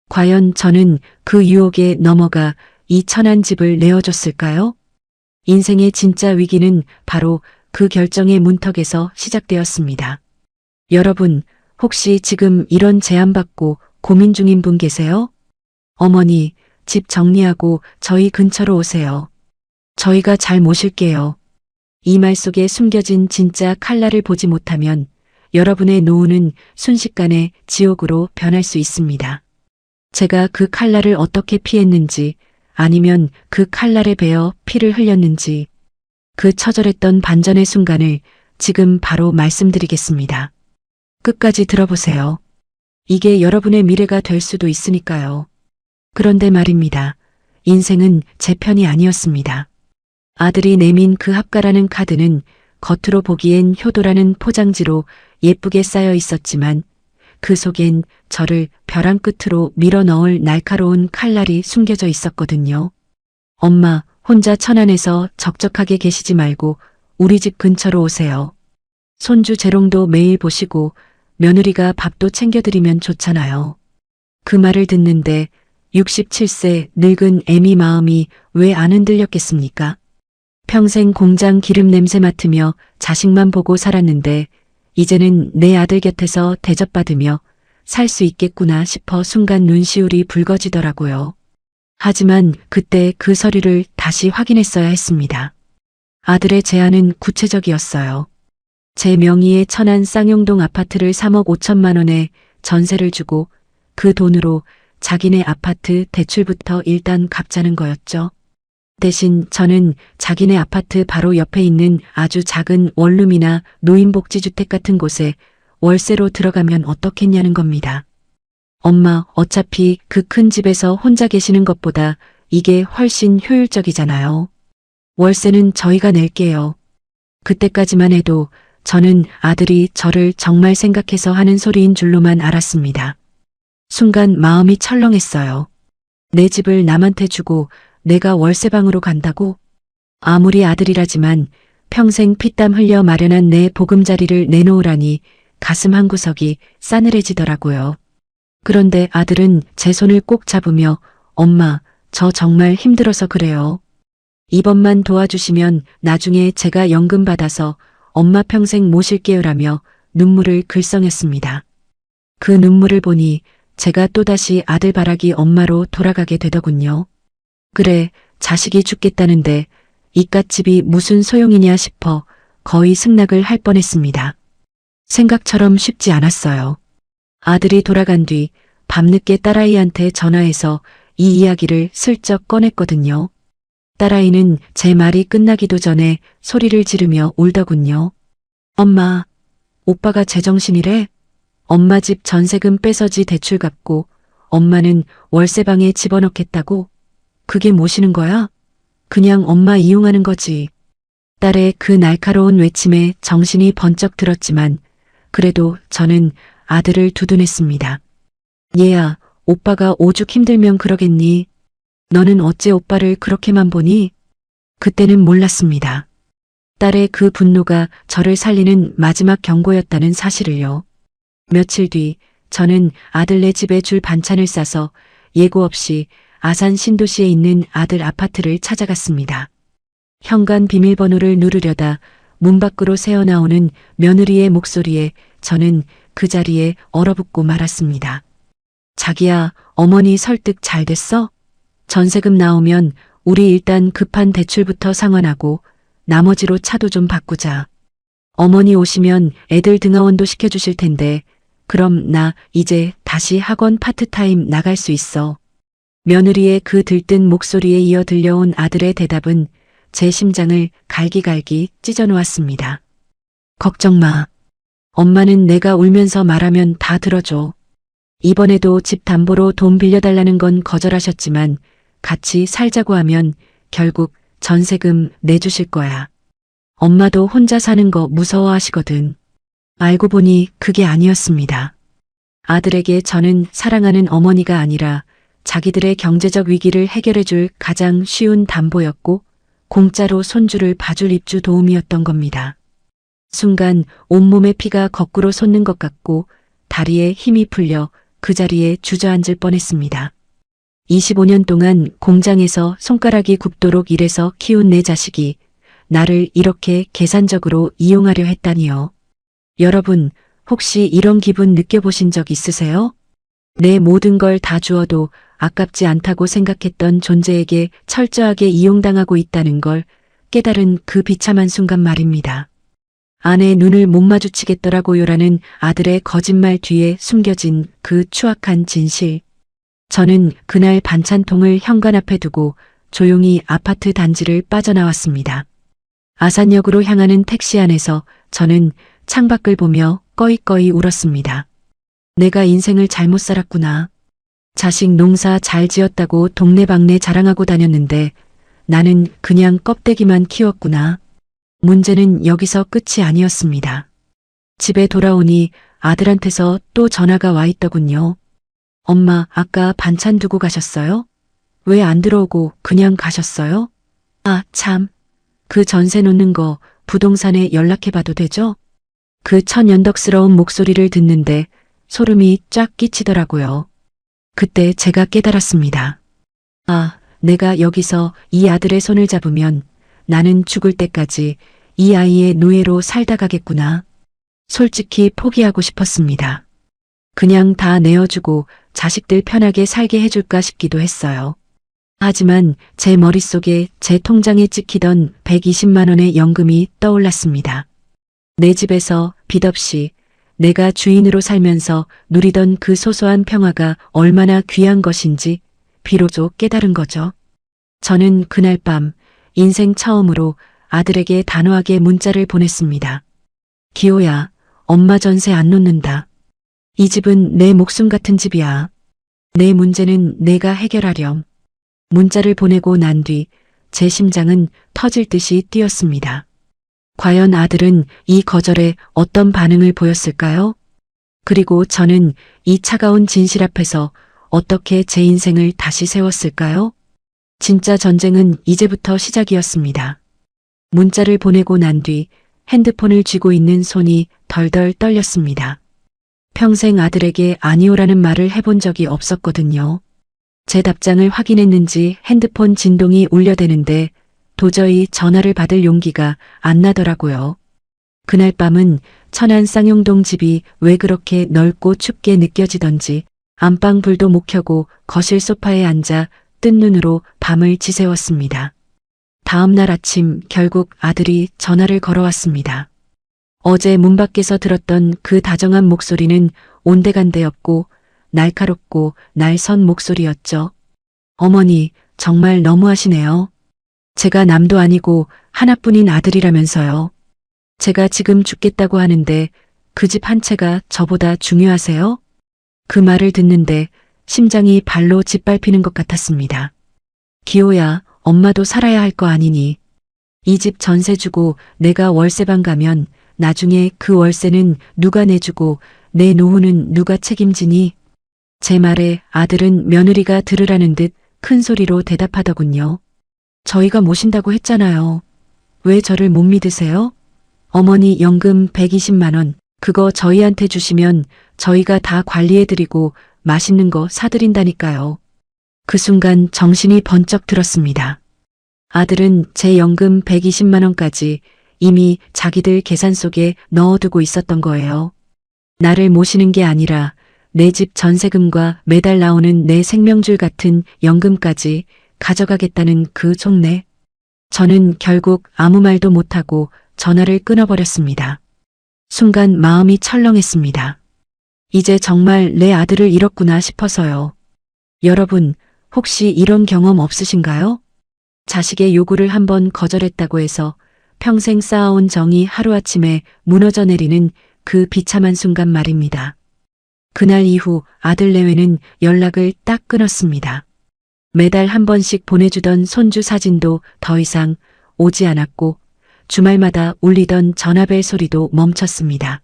과연 저는 그 유혹에 넘어가 이 천한 집을 내어줬을까요? 인생의 진짜 위기는 바로 그 결정의 문턱에서 시작되었습니다. 여러분, 혹시 지금 이런 제안받고 고민 중인 분 계세요? 어머니, 집 정리하고 저희 근처로 오세요. 저희가 잘 모실게요. 이 말 속에 숨겨진 진짜 칼날을 보지 못하면 여러분의 노후는 순식간에 지옥으로 변할 수 있습니다. 제가 그 칼날을 어떻게 피했는지 아니면 그 칼날에 베어 피를 흘렸는지 그 처절했던 반전의 순간을 지금 바로 말씀드리겠습니다. 끝까지 들어보세요. 이게 여러분의 미래가 될 수도 있으니까요. 그런데 말입니다. 인생은 제 편이 아니었습니다. 아들이 내민 그 합가라는 카드는 겉으로 보기엔 효도라는 포장지로 예쁘게 쌓여 있었지만 그 속엔 저를 벼랑 끝으로 밀어넣을 날카로운 칼날이 숨겨져 있었거든요. 엄마, 혼자 천안에서 적적하게 계시지 말고 우리 집 근처로 오세요. 손주 재롱도 매일 보시고 며느리가 밥도 챙겨드리면 좋잖아요. 그 말을 듣는데 67세 늙은 애미 마음이 왜 안 흔들렸겠습니까? 평생 공장 기름 냄새 맡으며 자식만 보고 살았는데 이제는 내 아들 곁에서 대접받으며 살 수 있겠구나 싶어 순간 눈시울이 붉어지더라고요. 하지만 그때 그 서류를 다시 확인했어야 했습니다. 아들의 제안은 구체적이었어요. 제 명의의 천안 쌍용동 아파트를 3억 5천만 원에 전세를 주고 그 돈으로 자기네 아파트 대출부터 일단 갚자는 거였죠. 대신 저는 자기네 아파트 바로 옆에 있는 아주 작은 원룸이나 노인복지주택 같은 곳에 월세로 들어가면 어떻겠냐는 겁니다. 엄마, 어차피 그 큰 집에서 혼자 계시는 것보다 이게 훨씬 효율적이잖아요. 월세는 저희가 낼게요. 그때까지만 해도 저는 아들이 저를 정말 생각해서 하는 소리인 줄로만 알았습니다. 순간 마음이 철렁했어요. 내 집을 남한테 주고 내가 월세방으로 간다고? 아무리 아들이라지만 평생 피땀 흘려 마련한 내 보금자리를 내놓으라니 가슴 한구석이 싸늘해지더라고요. 그런데 아들은 제 손을 꼭 잡으며 엄마, 저 정말 힘들어서 그래요. 이번만 도와주시면 나중에 제가 연금 받아서 엄마 평생 모실게요라며 눈물을 글썽였습니다. 그 눈물을 보니 제가 또다시 아들 바라기 엄마로 돌아가게 되더군요. 그래, 자식이 죽겠다는데 이깟집이 무슨 소용이냐 싶어 거의 승낙을 할 뻔했습니다. 생각처럼 쉽지 않았어요. 아들이 돌아간 뒤 밤늦게 딸아이한테 전화해서 이 이야기를 슬쩍 꺼냈거든요. 딸아이는 제 말이 끝나기도 전에 소리를 지르며 울더군요. 엄마, 오빠가 제정신이래? 엄마 집 전세금 뺏어지 대출 갚고 엄마는 월세방에 집어넣겠다고? 그게 뭐시는 거야? 그냥 엄마 이용하는 거지. 딸의 그 날카로운 외침에 정신이 번쩍 들었지만 그래도 저는 아들을 두둔했습니다. 얘야, 오빠가 오죽 힘들면 그러겠니? 너는 어째 오빠를 그렇게만 보니? 그때는 몰랐습니다. 딸의 그 분노가 저를 살리는 마지막 경고였다는 사실을요. 며칠 뒤 저는 아들네 집에 줄 반찬을 싸서 예고 없이 아산 신도시에 있는 아들 아파트를 찾아갔습니다. 현관 비밀번호를 누르려다 문 밖으로 새어나오는 며느리의 목소리에 저는 그 자리에 얼어붙고 말았습니다. 자기야, 어머니 설득 잘 됐어? 전세금 나오면 우리 일단 급한 대출부터 상환하고 나머지로 차도 좀 바꾸자. 어머니 오시면 애들 등하원도 시켜주실 텐데 그럼 나 이제 다시 학원 파트타임 나갈 수 있어. 며느리의 그 들뜬 목소리에 이어 들려온 아들의 대답은 제 심장을 갈기갈기 찢어놓았습니다. 걱정 마. 엄마는 내가 울면서 말하면 다 들어줘. 이번에도 집 담보로 돈 빌려달라는 건 거절하셨지만 같이 살자고 하면 결국 전세금 내주실 거야. 엄마도 혼자 사는 거 무서워하시거든. 알고 보니 그게 아니었습니다. 아들에게 저는 사랑하는 어머니가 아니라 자기들의 경제적 위기를 해결해줄 가장 쉬운 담보였고 공짜로 손주를 봐줄 입주 도움이었던 겁니다. 순간 온몸의 피가 거꾸로 솟는 것 같고 다리에 힘이 풀려 그 자리에 주저앉을 뻔했습니다. 25년 동안 공장에서 손가락이 굽도록 일해서 키운 내 자식이 나를 이렇게 계산적으로 이용하려 했다니요. 여러분, 혹시 이런 기분 느껴보신 적 있으세요? 내 모든 걸 다 주어도 아깝지 않다고 생각했던 존재에게 철저하게 이용당하고 있다는 걸 깨달은 그 비참한 순간 말입니다. 아내의 눈을 못 마주치겠더라고요라는 아들의 거짓말 뒤에 숨겨진 그 추악한 진실. 저는 그날 반찬통을 현관 앞에 두고 조용히 아파트 단지를 빠져나왔습니다. 아산역으로 향하는 택시 안에서 저는 창밖을 보며 꺼이꺼이 울었습니다. 내가 인생을 잘못 살았구나. 자식 농사 잘 지었다고 동네방네 자랑하고 다녔는데 나는 그냥 껍데기만 키웠구나. 문제는 여기서 끝이 아니었습니다. 집에 돌아오니 아들한테서 또 전화가 와 있더군요. 엄마, 아까 반찬 두고 가셨어요? 왜 안 들어오고 그냥 가셨어요? 아, 참. 그 전세 놓는 거 부동산에 연락해봐도 되죠? 그 천연덕스러운 목소리를 듣는데 소름이 쫙 끼치더라고요. 그때 제가 깨달았습니다. 아, 내가 여기서 이 아들의 손을 잡으면 나는 죽을 때까지 이 아이의 노예로 살다 가겠구나. 솔직히 포기하고 싶었습니다. 그냥 다 내어주고 자식들 편하게 살게 해줄까 싶기도 했어요. 하지만 제 머릿속에 제 통장에 찍히던 120만 원의 연금이 떠올랐습니다. 내 집에서 빚 없이 내가 주인으로 살면서 누리던 그 소소한 평화가 얼마나 귀한 것인지 비로소 깨달은 거죠. 저는 그날 밤 인생 처음으로 아들에게 단호하게 문자를 보냈습니다. 기호야, 엄마 전세 안 놓는다. 이 집은 내 목숨 같은 집이야. 내 문제는 내가 해결하렴. 문자를 보내고 난 뒤 제 심장은 터질 듯이 뛰었습니다. 과연 아들은 이 거절에 어떤 반응을 보였을까요? 그리고 저는 이 차가운 진실 앞에서 어떻게 제 인생을 다시 세웠을까요? 진짜 전쟁은 이제부터 시작이었습니다. 문자를 보내고 난 뒤 핸드폰을 쥐고 있는 손이 덜덜 떨렸습니다. 평생 아들에게 아니오라는 말을 해본 적이 없었거든요. 제 답장을 확인했는지 핸드폰 진동이 울려대는데 도저히 전화를 받을 용기가 안 나더라고요. 그날 밤은 천안 쌍용동 집이 왜 그렇게 넓고 춥게 느껴지던지 안방 불도 못 켜고 거실 소파에 앉아 뜬 눈으로 밤을 지새웠습니다. 다음 날 아침 결국 아들이 전화를 걸어왔습니다. 어제 문 밖에서 들었던 그 다정한 목소리는 온데간데없고 날카롭고 날선 목소리였죠. 어머니, 정말 너무하시네요. 제가 남도 아니고 하나뿐인 아들이라면서요. 제가 지금 죽겠다고 하는데 그 집 한 채가 저보다 중요하세요? 그 말을 듣는데 심장이 발로 짓밟히는 것 같았습니다. 기호야, 엄마도 살아야 할 거 아니니. 이 집 전세 주고 내가 월세방 가면 나중에 그 월세는 누가 내주고 내 노후는 누가 책임지니? 제 말에 아들은 며느리가 들으라는 듯 큰 소리로 대답하더군요. 저희가 모신다고 했잖아요. 왜 저를 못 믿으세요? 어머니 연금 120만 원, 그거 저희한테 주시면 저희가 다 관리해드리고 맛있는 거 사드린다니까요. 그 순간 정신이 번쩍 들었습니다. 아들은 제 연금 120만 원까지 이미 자기들 계산 속에 넣어두고 있었던 거예요. 나를 모시는 게 아니라 내 집 전세금과 매달 나오는 내 생명줄 같은 연금까지 가져가겠다는 그 속내. 저는 결국 아무 말도 못하고 전화를 끊어버렸습니다. 순간 마음이 철렁했습니다. 이제 정말 내 아들을 잃었구나 싶어서요. 여러분, 혹시 이런 경험 없으신가요? 자식의 요구를 한번 거절했다고 해서 평생 쌓아온 정이 하루아침에 무너져 내리는 그 비참한 순간 말입니다. 그날 이후 아들 내외는 연락을 딱 끊었습니다. 매달 한 번씩 보내주던 손주 사진도 더 이상 오지 않았고 주말마다 울리던 전화벨 소리도 멈췄습니다.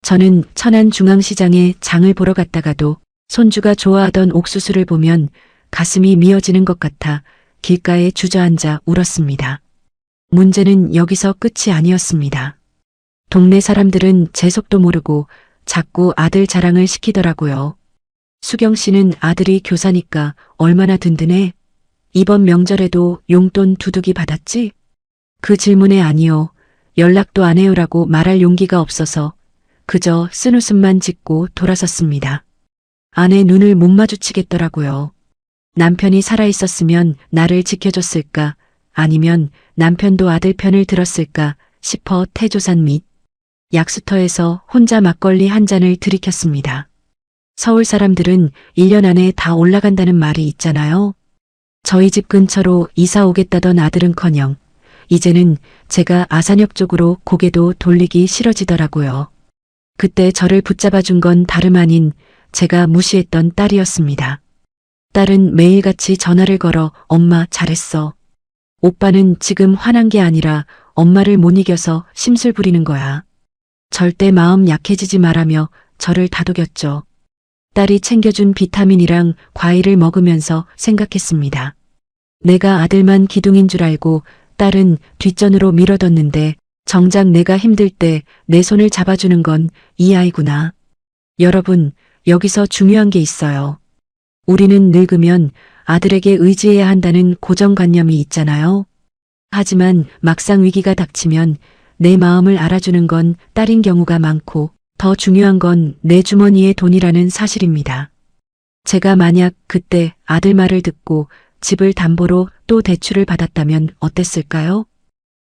저는 천안중앙시장에 장을 보러 갔다가도 손주가 좋아하던 옥수수를 보면 가슴이 미어지는 것 같아 길가에 주저앉아 울었습니다. 문제는 여기서 끝이 아니었습니다. 동네 사람들은 제 속도 모르고 자꾸 아들 자랑을 시키더라고요. 수경 씨는 아들이 교사니까 얼마나 든든해? 이번 명절에도 용돈 두둑이 받았지? 그 질문에 아니요. 연락도 안 해요라고 말할 용기가 없어서 그저 쓴웃음만 짓고 돌아섰습니다. 아내 눈을 못 마주치겠더라고요. 남편이 살아있었으면 나를 지켜줬을까 아니면 남편도 아들 편을 들었을까 싶어 태조산 및 약수터에서 혼자 막걸리 한 잔을 들이켰습니다. 서울 사람들은 1년 안에 다 올라간다는 말이 있잖아요. 저희 집 근처로 이사 오겠다던 아들은커녕 이제는 제가 아산역 쪽으로 고개도 돌리기 싫어지더라고요. 그때 저를 붙잡아준 건 다름 아닌 제가 무시했던 딸이었습니다. 딸은 매일같이 전화를 걸어 엄마 잘했어. 오빠는 지금 화난 게 아니라 엄마를 못 이겨서 심술 부리는 거야. 절대 마음 약해지지 말라며 저를 다독였죠. 딸이 챙겨준 비타민이랑 과일을 먹으면서 생각했습니다. 내가 아들만 기둥인 줄 알고 딸은 뒷전으로 밀어뒀는데 정작 내가 힘들 때 내 손을 잡아주는 건 이 아이구나. 여러분, 여기서 중요한 게 있어요. 우리는 늙으면 아들에게 의지해야 한다는 고정관념이 있잖아요. 하지만 막상 위기가 닥치면 내 마음을 알아주는 건 딸인 경우가 많고 더 중요한 건 내 주머니의 돈이라는 사실입니다. 제가 만약 그때 아들 말을 듣고 집을 담보로 또 대출을 받았다면 어땠을까요?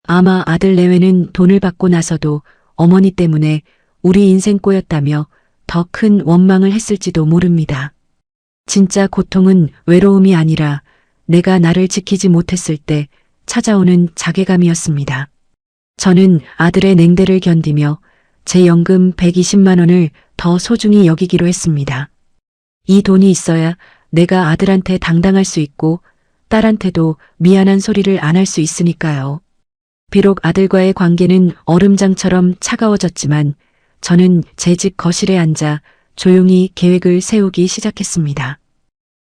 아마 아들 내외는 돈을 받고 나서도 어머니 때문에 우리 인생 꼬였다며 더 큰 원망을 했을지도 모릅니다. 진짜 고통은 외로움이 아니라 내가 나를 지키지 못했을 때 찾아오는 자괴감이었습니다. 저는 아들의 냉대를 견디며 제 연금 120만 원을 더 소중히 여기기로 했습니다. 이 돈이 있어야 내가 아들한테 당당할 수 있고 딸한테도 미안한 소리를 안 할 수 있으니까요. 비록 아들과의 관계는 얼음장처럼 차가워졌지만 저는 제 집 거실에 앉아 조용히 계획을 세우기 시작했습니다.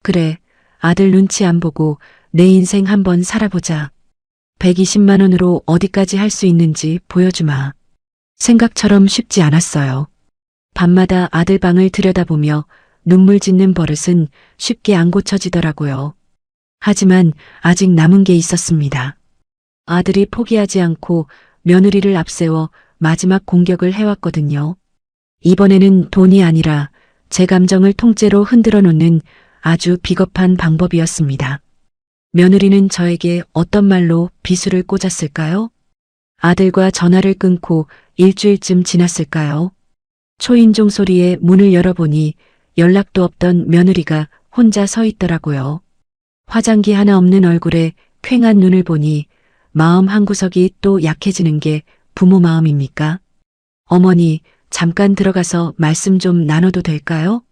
그래, 아들 눈치 안 보고 내 인생 한번 살아보자. 120만 원으로 어디까지 할 수 있는지 보여주마. 생각처럼 쉽지 않았어요. 밤마다 아들 방을 들여다보며 눈물 짓는 버릇은 쉽게 안 고쳐지더라고요. 하지만 아직 남은 게 있었습니다. 아들이 포기하지 않고 며느리를 앞세워 마지막 공격을 해왔거든요. 이번에는 돈이 아니라 제 감정을 통째로 흔들어 놓는 아주 비겁한 방법이었습니다. 며느리는 저에게 어떤 말로 비수를 꽂았을까요? 아들과 전화를 끊고 일주일쯤 지났을까요? 초인종 소리에 문을 열어보니 연락도 없던 며느리가 혼자 서 있더라고요. 화장기 하나 없는 얼굴에 퀭한 눈을 보니 마음 한구석이 또 약해지는 게 부모 마음입니까? 어머니, 잠깐 들어가서 말씀 좀 나눠도 될까요?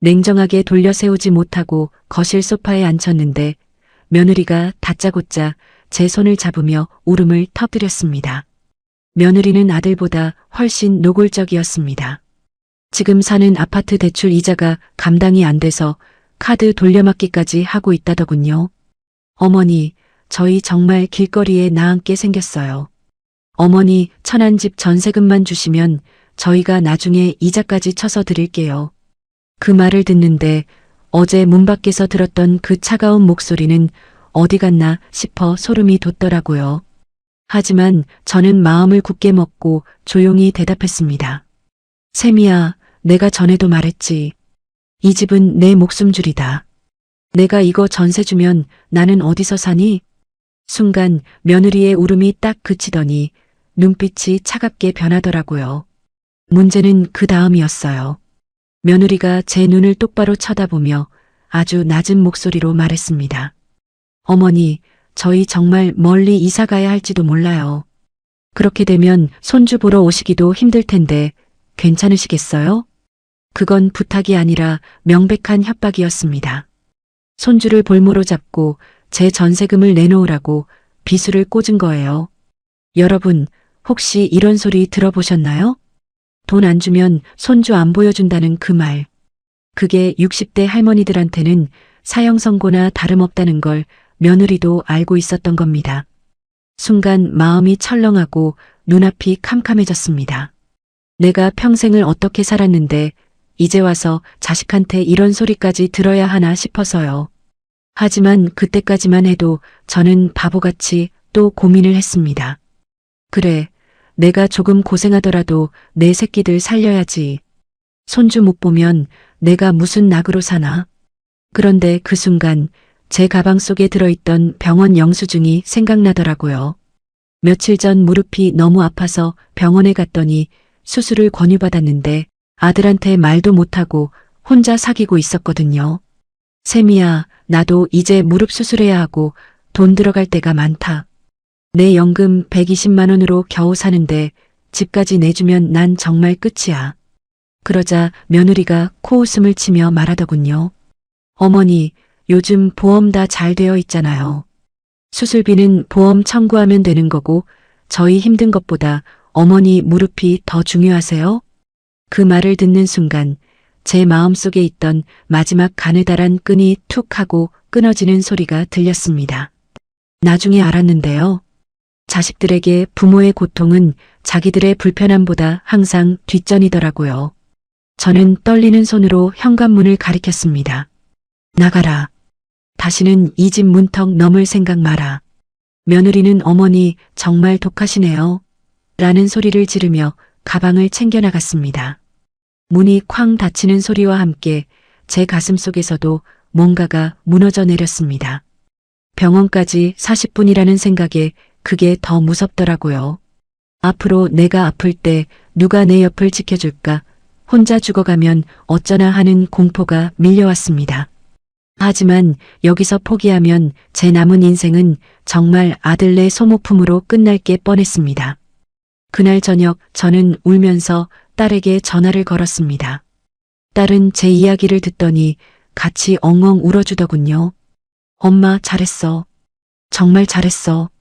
냉정하게 돌려 세우지 못하고 거실 소파에 앉혔는데 며느리가 다짜고짜 제 손을 잡으며 울음을 터뜨렸습니다. 며느리는 아들보다 훨씬 노골적이었습니다. 지금 사는 아파트 대출 이자가 감당이 안 돼서 카드 돌려막기까지 하고 있다더군요. 어머니, 저희 정말 길거리에 나앉게 생겼어요. 어머니, 천안 집 전세금만 주시면 저희가 나중에 이자까지 쳐서 드릴게요. 그 말을 듣는데 어제 문 밖에서 들었던 그 차가운 목소리는 어디 갔나 싶어 소름이 돋더라고요. 하지만 저는 마음을 굳게 먹고 조용히 대답했습니다. 세미야, 내가 전에도 말했지. 이 집은 내 목숨줄이다. 내가 이거 전세 주면 나는 어디서 사니? 순간 며느리의 울음이 딱 그치더니 눈빛이 차갑게 변하더라고요. 문제는 그 다음이었어요. 며느리가 제 눈을 똑바로 쳐다보며 아주 낮은 목소리로 말했습니다. 어머니, 저희 정말 멀리 이사 가야 할지도 몰라요. 그렇게 되면 손주 보러 오시기도 힘들 텐데 괜찮으시겠어요? 그건 부탁이 아니라 명백한 협박이었습니다. 손주를 볼모로 잡고 제 전세금을 내놓으라고 비수를 꽂은 거예요. 여러분, 혹시 이런 소리 들어보셨나요? 돈 안 주면 손주 안 보여준다는 그 말. 그게 60대 할머니들한테는 사형 선고나 다름없다는 걸 며느리도 알고 있었던 겁니다. 순간 마음이 철렁하고 눈앞이 캄캄해졌습니다. 내가 평생을 어떻게 살았는데 이제 와서 자식한테 이런 소리까지 들어야 하나 싶어서요. 하지만 그때까지만 해도 저는 바보같이 또 고민을 했습니다. 그래, 내가 조금 고생하더라도 내 새끼들 살려야지. 손주 못 보면 내가 무슨 낙으로 사나. 그런데 그 순간 제 가방 속에 들어있던 병원 영수증이 생각나더라고요. 며칠 전 무릎이 너무 아파서 병원에 갔더니 수술을 권유받았는데 아들한테 말도 못하고 혼자 사귀고 있었거든요. 세미야, 나도 이제 무릎 수술해야 하고 돈 들어갈 때가 많다. 내 연금 120만 원으로 겨우 사는데 집까지 내주면 난 정말 끝이야. 그러자 며느리가 코웃음을 치며 말하더군요. 어머니, 요즘 보험 다 잘 되어 있잖아요. 수술비는 보험 청구하면 되는 거고 저희 힘든 것보다 어머니 무릎이 더 중요하세요? 그 말을 듣는 순간 제 마음속에 있던 마지막 가느다란 끈이 툭 하고 끊어지는 소리가 들렸습니다. 나중에 알았는데요. 자식들에게 부모의 고통은 자기들의 불편함보다 항상 뒷전이더라고요. 저는 떨리는 손으로 현관문을 가리켰습니다. 나가라. 다시는 이 집 문턱 넘을 생각 마라. 며느리는 어머니 정말 독하시네요. 라는 소리를 지르며 가방을 챙겨 나갔습니다. 문이 쾅 닫히는 소리와 함께 제 가슴 속에서도 뭔가가 무너져 내렸습니다. 병원까지 40분이라는 생각에 그게 더 무섭더라고요. 앞으로 내가 아플 때 누가 내 옆을 지켜줄까? 혼자 죽어가면 어쩌나 하는 공포가 밀려왔습니다. 하지만 여기서 포기하면 제 남은 인생은 정말 아들네 소모품으로 끝날 게 뻔했습니다. 그날 저녁 저는 울면서 딸에게 전화를 걸었습니다. 딸은 제 이야기를 듣더니 같이 엉엉 울어주더군요. 엄마 잘했어. 정말 잘했어.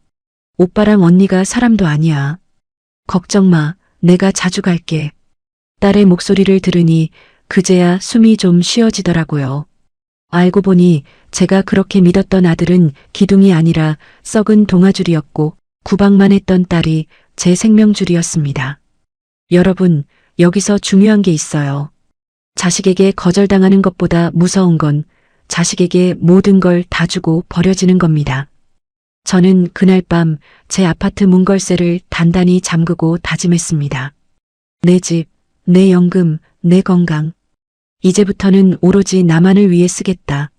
오빠랑 언니가 사람도 아니야. 걱정 마. 내가 자주 갈게. 딸의 목소리를 들으니 그제야 숨이 좀 쉬어지더라고요. 알고 보니 제가 그렇게 믿었던 아들은 기둥이 아니라 썩은 동아줄이었고 구박만 했던 딸이 제 생명줄이었습니다. 여러분, 여기서 중요한 게 있어요. 자식에게 거절당하는 것보다 무서운 건 자식에게 모든 걸 다 주고 버려지는 겁니다. 저는 그날 밤 제 아파트 문걸쇠를 단단히 잠그고 다짐했습니다. 내 집, 내 연금, 내 건강. 이제부터는 오로지 나만을 위해 쓰겠다.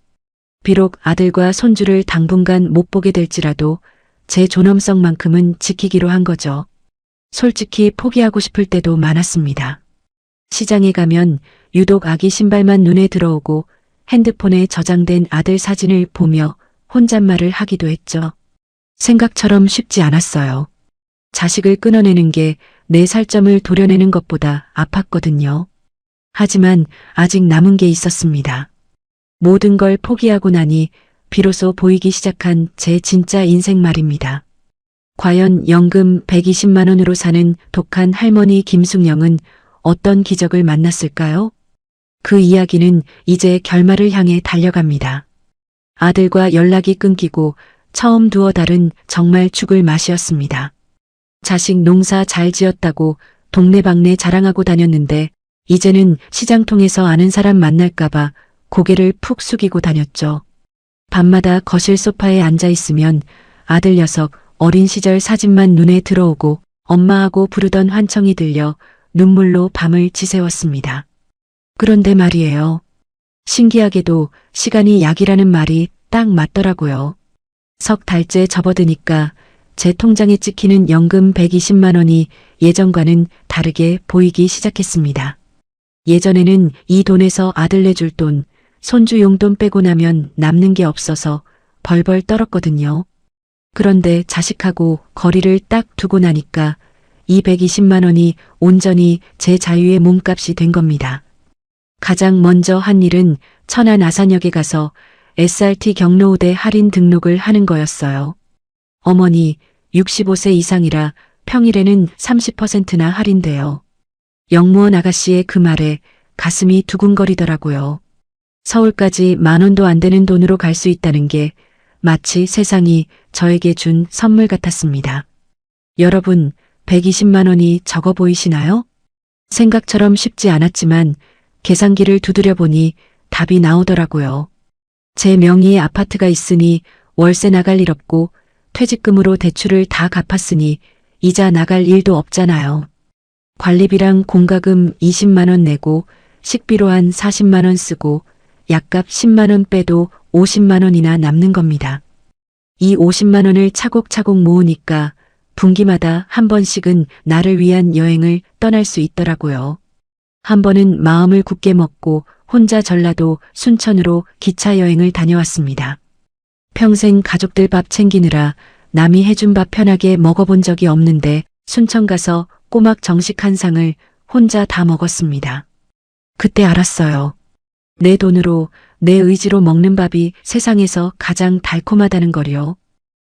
비록 아들과 손주를 당분간 못 보게 될지라도 제 존엄성만큼은 지키기로 한 거죠. 솔직히 포기하고 싶을 때도 많았습니다. 시장에 가면 유독 아기 신발만 눈에 들어오고 핸드폰에 저장된 아들 사진을 보며 혼잣말을 하기도 했죠. 생각처럼 쉽지 않았어요. 자식을 끊어내는 게 내 살점을 도려내는 것보다 아팠거든요. 하지만 아직 남은 게 있었습니다. 모든 걸 포기하고 나니 비로소 보이기 시작한 제 진짜 인생 말입니다. 과연 연금 120만 원으로 사는 독한 할머니 김숙영은 어떤 기적을 만났을까요? 그 이야기는 이제 결말을 향해 달려갑니다. 아들과 연락이 끊기고 처음 두어 달은 정말 죽을 맛이었습니다. 자식 농사 잘 지었다고 동네방네 자랑하고 다녔는데 이제는 시장통에서 아는 사람 만날까봐 고개를 푹 숙이고 다녔죠. 밤마다 거실 소파에 앉아 있으면 아들 녀석 어린 시절 사진만 눈에 들어오고 엄마하고 부르던 환청이 들려 눈물로 밤을 지새웠습니다. 그런데 말이에요. 신기하게도 시간이 약이라는 말이 딱 맞더라고요. 석 달째 접어드니까 제 통장에 찍히는 연금 120만 원이 예전과는 다르게 보이기 시작했습니다. 예전에는 이 돈에서 아들 내줄 돈, 손주 용돈 빼고 나면 남는 게 없어서 벌벌 떨었거든요. 그런데 자식하고 거리를 딱 두고 나니까 이 120만 원이 온전히 제 자유의 몸값이 된 겁니다. 가장 먼저 한 일은 천안 아산역에 가서 SRT 경로우대 할인 등록을 하는 거였어요. 어머니 65세 이상이라 평일에는 30%나 할인돼요. 영무원 아가씨의 그 말에 가슴이 두근거리더라고요. 서울까지 10,000원도 안 되는 돈으로 갈 수 있다는 게 마치 세상이 저에게 준 선물 같았습니다. 여러분, 120만 원이 적어 보이시나요? 생각처럼 쉽지 않았지만 계산기를 두드려 보니 답이 나오더라고요. 제 명의의 아파트가 있으니 월세 나갈 일 없고 퇴직금으로 대출을 다 갚았으니 이자 나갈 일도 없잖아요. 관리비랑 공과금 20만 원 내고 식비로 한 40만 원 쓰고 약값 10만 원 빼도 50만 원이나 남는 겁니다. 이 50만 원을 차곡차곡 모으니까 분기마다 한 번씩은 나를 위한 여행을 떠날 수 있더라고요. 한 번은 마음을 굳게 먹고 혼자 전라도 순천으로 기차 여행을 다녀왔습니다. 평생 가족들 밥 챙기느라 남이 해준 밥 편하게 먹어본 적이 없는데 순천 가서 꼬막 정식 한 상을 혼자 다 먹었습니다. 그때 알았어요. 내 돈으로 내 의지로 먹는 밥이 세상에서 가장 달콤하다는 걸요.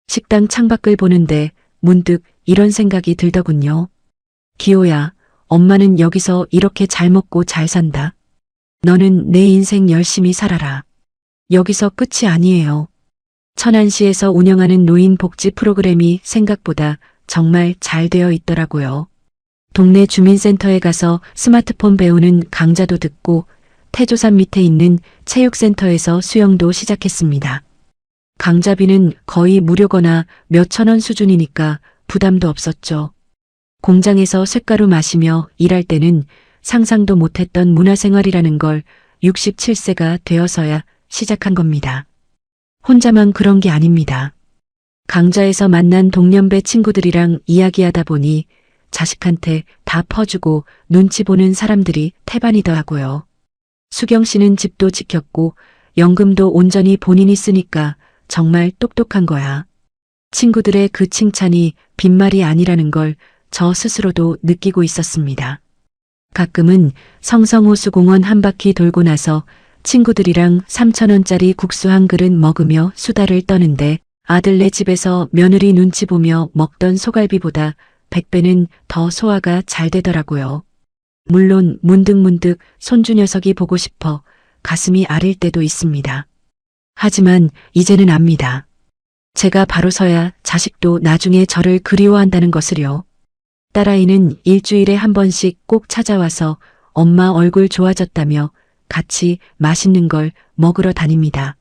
식당 창밖을 보는데 문득 이런 생각이 들더군요. 기호야, 엄마는 여기서 이렇게 잘 먹고 잘 산다. 너는 내 인생 열심히 살아라. 여기서 끝이 아니에요. 천안시에서 운영하는 노인 복지 프로그램이 생각보다 정말 잘 되어 있더라고요. 동네 주민센터에 가서 스마트폰 배우는 강좌도 듣고 태조산 밑에 있는 체육센터에서 수영도 시작했습니다. 강좌비는 거의 무료거나 몇천 원 수준이니까 부담도 없었죠. 공장에서 쇳가루 마시며 일할 때는 상상도 못했던 문화생활이라는 걸 67세가 되어서야 시작한 겁니다. 혼자만 그런 게 아닙니다. 강좌에서 만난 동년배 친구들이랑 이야기하다 보니 자식한테 다 퍼주고 눈치 보는 사람들이 태반이더라고요. 수경 씨는 집도 지켰고 연금도 온전히 본인이 쓰니까 정말 똑똑한 거야. 친구들의 그 칭찬이 빈말이 아니라는 걸 저 스스로도 느끼고 있었습니다. 가끔은 성성호수공원 한 바퀴 돌고 나서 친구들이랑 3,000원짜리 국수 한 그릇 먹으며 수다를 떠는데 아들네 집에서 며느리 눈치 보며 먹던 소갈비보다 100배는 더 소화가 잘 되더라고요. 물론 문득문득 손주 녀석이 보고 싶어 가슴이 아릴 때도 있습니다. 하지만 이제는 압니다. 제가 바로 서야 자식도 나중에 저를 그리워한다는 것을요. 딸아이는 일주일에 한 번씩 꼭 찾아와서 엄마 얼굴 좋아졌다며 같이 맛있는 걸 먹으러 다닙니다.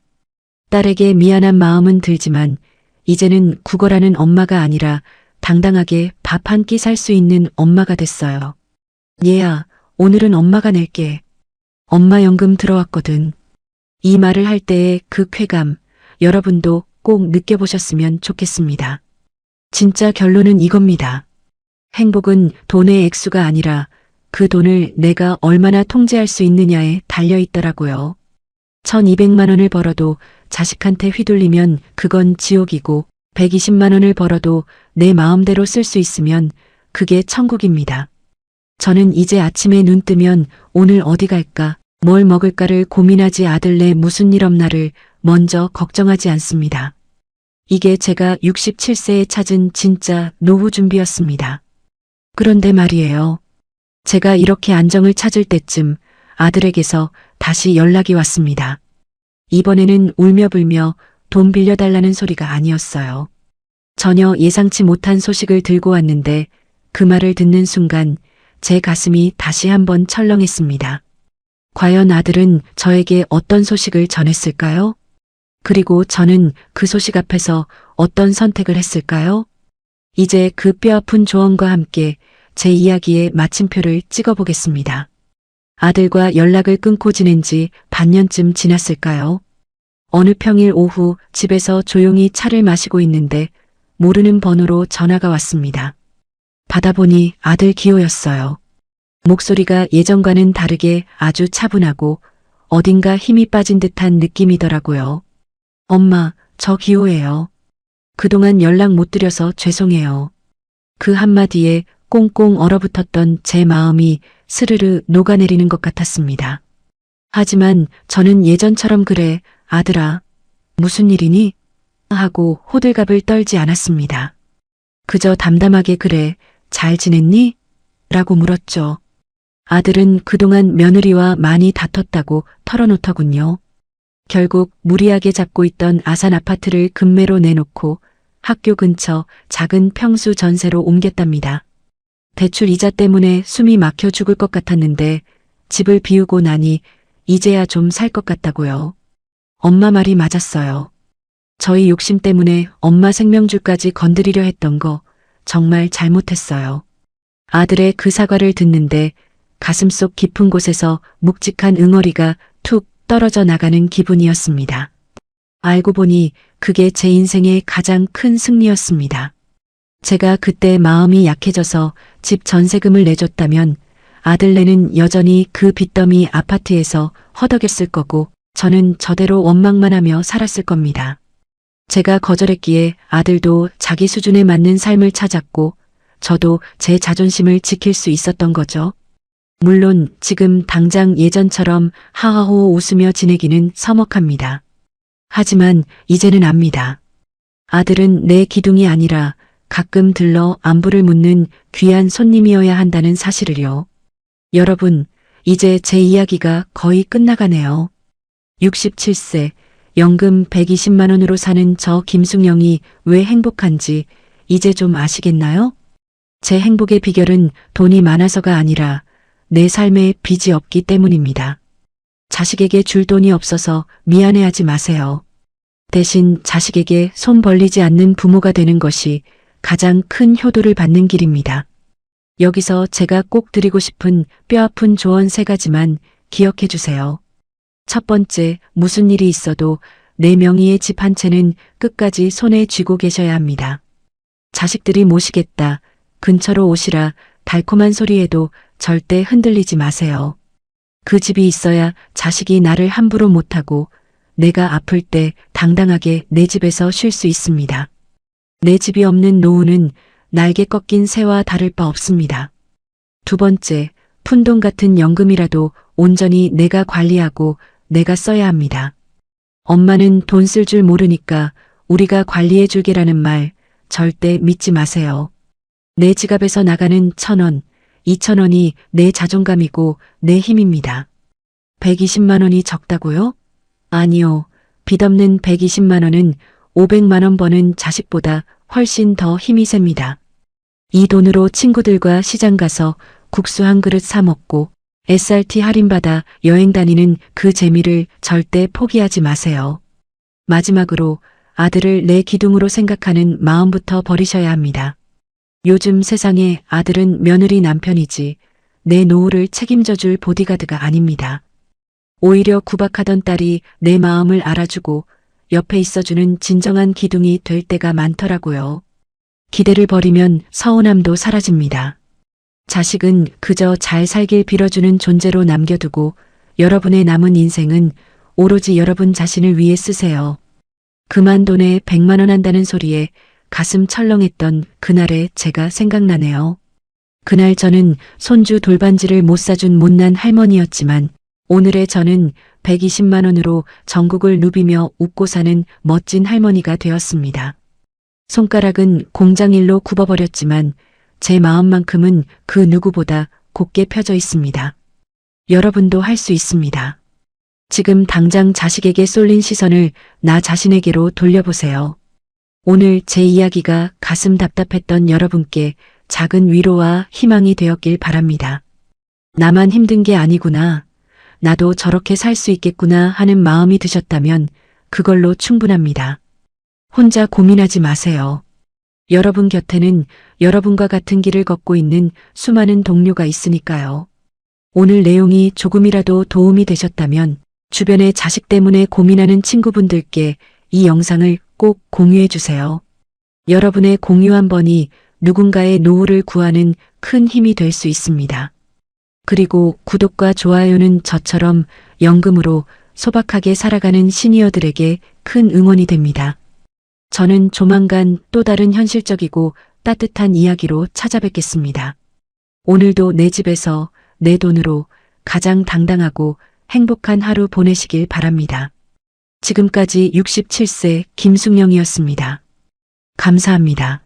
딸에게 미안한 마음은 들지만 이제는 구걸하는 엄마가 아니라 당당하게 밥 한 끼 살 수 있는 엄마가 됐어요. 얘야, 오늘은 엄마가 낼게. 엄마 연금 들어왔거든. 이 말을 할 때의 그 쾌감, 여러분도 꼭 느껴보셨으면 좋겠습니다. 진짜 결론은 이겁니다. 행복은 돈의 액수가 아니라 그 돈을 내가 얼마나 통제할 수 있느냐에 달려 있더라고요. 1200만 원을 벌어도 자식한테 휘둘리면 그건 지옥이고 120만 원을 벌어도 내 마음대로 쓸 수 있으면 그게 천국입니다. 저는 이제 아침에 눈 뜨면 오늘 어디 갈까, 뭘 먹을까를 고민하지 아들네 무슨 일 없나를 먼저 걱정하지 않습니다. 이게 제가 67세에 찾은 진짜 노후 준비였습니다. 그런데 말이에요. 제가 이렇게 안정을 찾을 때쯤 아들에게서 다시 연락이 왔습니다. 이번에는 울며 불며 돈 빌려달라는 소리가 아니었어요. 전혀 예상치 못한 소식을 들고 왔는데 그 말을 듣는 순간 제 가슴이 다시 한번 철렁했습니다. 과연 아들은 저에게 어떤 소식을 전했을까요? 그리고 저는 그 소식 앞에서 어떤 선택을 했을까요? 이제 그 뼈아픈 조언과 함께 제 이야기의 마침표를 찍어보겠습니다. 아들과 연락을 끊고 지낸 지 반년쯤 지났을까요? 어느 평일 오후 집에서 조용히 차를 마시고 있는데 모르는 번호로 전화가 왔습니다. 받아보니 아들 기호였어요. 목소리가 예전과는 다르게 아주 차분하고 어딘가 힘이 빠진 듯한 느낌이더라고요. 엄마, 저 기호예요. 그동안 연락 못 드려서 죄송해요. 그 한마디에 꽁꽁 얼어붙었던 제 마음이 스르르 녹아내리는 것 같았습니다. 하지만 저는 예전처럼 그래, 아들아, 무슨 일이니? 하고 호들갑을 떨지 않았습니다. 그저 담담하게 그래, 잘 지냈니? 라고 물었죠. 아들은 그동안 며느리와 많이 다퉜다고 털어놓더군요. 결국 무리하게 잡고 있던 아산 아파트를 급매로 내놓고 학교 근처 작은 평수 전세로 옮겼답니다. 대출 이자 때문에 숨이 막혀 죽을 것 같았는데 집을 비우고 나니 이제야 좀 살 것 같다고요. 엄마 말이 맞았어요. 저희 욕심 때문에 엄마 생명줄까지 건드리려 했던 거 정말 잘못했어요. 아들의 그 사과를 듣는데 가슴속 깊은 곳에서 묵직한 응어리가 툭 떨어져 나가는 기분이었습니다. 알고 보니 그게 제 인생의 가장 큰 승리였습니다. 제가 그때 마음이 약해져서 집 전세금을 내줬다면 아들네는 여전히 그 빚더미 아파트에서 허덕였을 거고 저는 저대로 원망만 하며 살았을 겁니다. 제가 거절했기에 아들도 자기 수준에 맞는 삶을 찾았고 저도 제 자존심을 지킬 수 있었던 거죠. 물론 지금 당장 예전처럼 하하호 웃으며 지내기는 서먹합니다. 하지만 이제는 압니다. 아들은 내 기둥이 아니라 가끔 들러 안부를 묻는 귀한 손님이어야 한다는 사실을요. 여러분, 이제 제 이야기가 거의 끝나가네요. 67세, 연금 120만 원으로 사는 저 김숙영이 왜 행복한지 이제 좀 아시겠나요? 제 행복의 비결은 돈이 많아서가 아니라 내 삶에 빚이 없기 때문입니다. 자식에게 줄 돈이 없어서 미안해하지 마세요. 대신 자식에게 손 벌리지 않는 부모가 되는 것이 가장 큰 효도를 받는 길입니다. 여기서 제가 꼭 드리고 싶은 뼈아픈 조언 3가지만 기억해 주세요. 첫 번째, 무슨 일이 있어도 내 명의의 집 한 채는 끝까지 손에 쥐고 계셔야 합니다. 자식들이 모시겠다, 근처로 오시라 달콤한 소리에도 절대 흔들리지 마세요. 그 집이 있어야 자식이 나를 함부로 못하고 내가 아플 때 당당하게 내 집에서 쉴 수 있습니다. 내 집이 없는 노후는 날개 꺾인 새와 다를 바 없습니다. 두 번째, 푼돈 같은 연금이라도 온전히 내가 관리하고 내가 써야 합니다. 엄마는 돈 쓸 줄 모르니까 우리가 관리해 줄게라는 말 절대 믿지 마세요. 내 지갑에서 나가는 1,000원, 2,000원이 내 자존감이고 내 힘입니다. 120만 원이 적다고요? 아니요. 빚 없는 120만 원은 500만 원 버는 자식보다 훨씬 더 힘이 셉니다. 이 돈으로 친구들과 시장 가서 국수 한 그릇 사 먹고 SRT 할인받아 여행 다니는 그 재미를 절대 포기하지 마세요. 마지막으로 아들을 내 기둥으로 생각하는 마음부터 버리셔야 합니다. 요즘 세상에 아들은 며느리 남편이지 내 노후를 책임져줄 보디가드가 아닙니다. 오히려 구박하던 딸이 내 마음을 알아주고 옆에 있어주는 진정한 기둥이 될 때가 많더라고요. 기대를 버리면 서운함도 사라집니다. 자식은 그저 잘 살길 빌어주는 존재로 남겨두고 여러분의 남은 인생은 오로지 여러분 자신을 위해 쓰세요. 그만 돈에 100만 원 한다는 소리에 가슴 철렁했던 그날에 제가 생각나네요. 그날 저는 손주 돌반지를 못 사준 못난 할머니였지만 오늘의 저는 120만 원으로 전국을 누비며 웃고 사는 멋진 할머니가 되었습니다. 손가락은 공장일로 굽어버렸지만 제 마음만큼은 그 누구보다 곧게 펴져 있습니다. 여러분도 할 수 있습니다. 지금 당장 자식에게 쏠린 시선을 나 자신에게로 돌려보세요. 오늘 제 이야기가 가슴 답답했던 여러분께 작은 위로와 희망이 되었길 바랍니다. 나만 힘든 게 아니구나. 나도 저렇게 살 수 있겠구나 하는 마음이 드셨다면 그걸로 충분합니다. 혼자 고민하지 마세요. 여러분 곁에는 여러분과 같은 길을 걷고 있는 수많은 동료가 있으니까요. 오늘 내용이 조금이라도 도움이 되셨다면 주변의 자식 때문에 고민하는 친구분들께 이 영상을 꼭 공유해 주세요. 여러분의 공유 한 번이 누군가의 노후를 구하는 큰 힘이 될 수 있습니다. 그리고 구독과 좋아요는 저처럼 연금으로 소박하게 살아가는 시니어들에게 큰 응원이 됩니다. 저는 조만간 또 다른 현실적이고 따뜻한 이야기로 찾아뵙겠습니다. 오늘도 내 집에서 내 돈으로 가장 당당하고 행복한 하루 보내시길 바랍니다. 지금까지 67세 김숙영이었습니다. 감사합니다.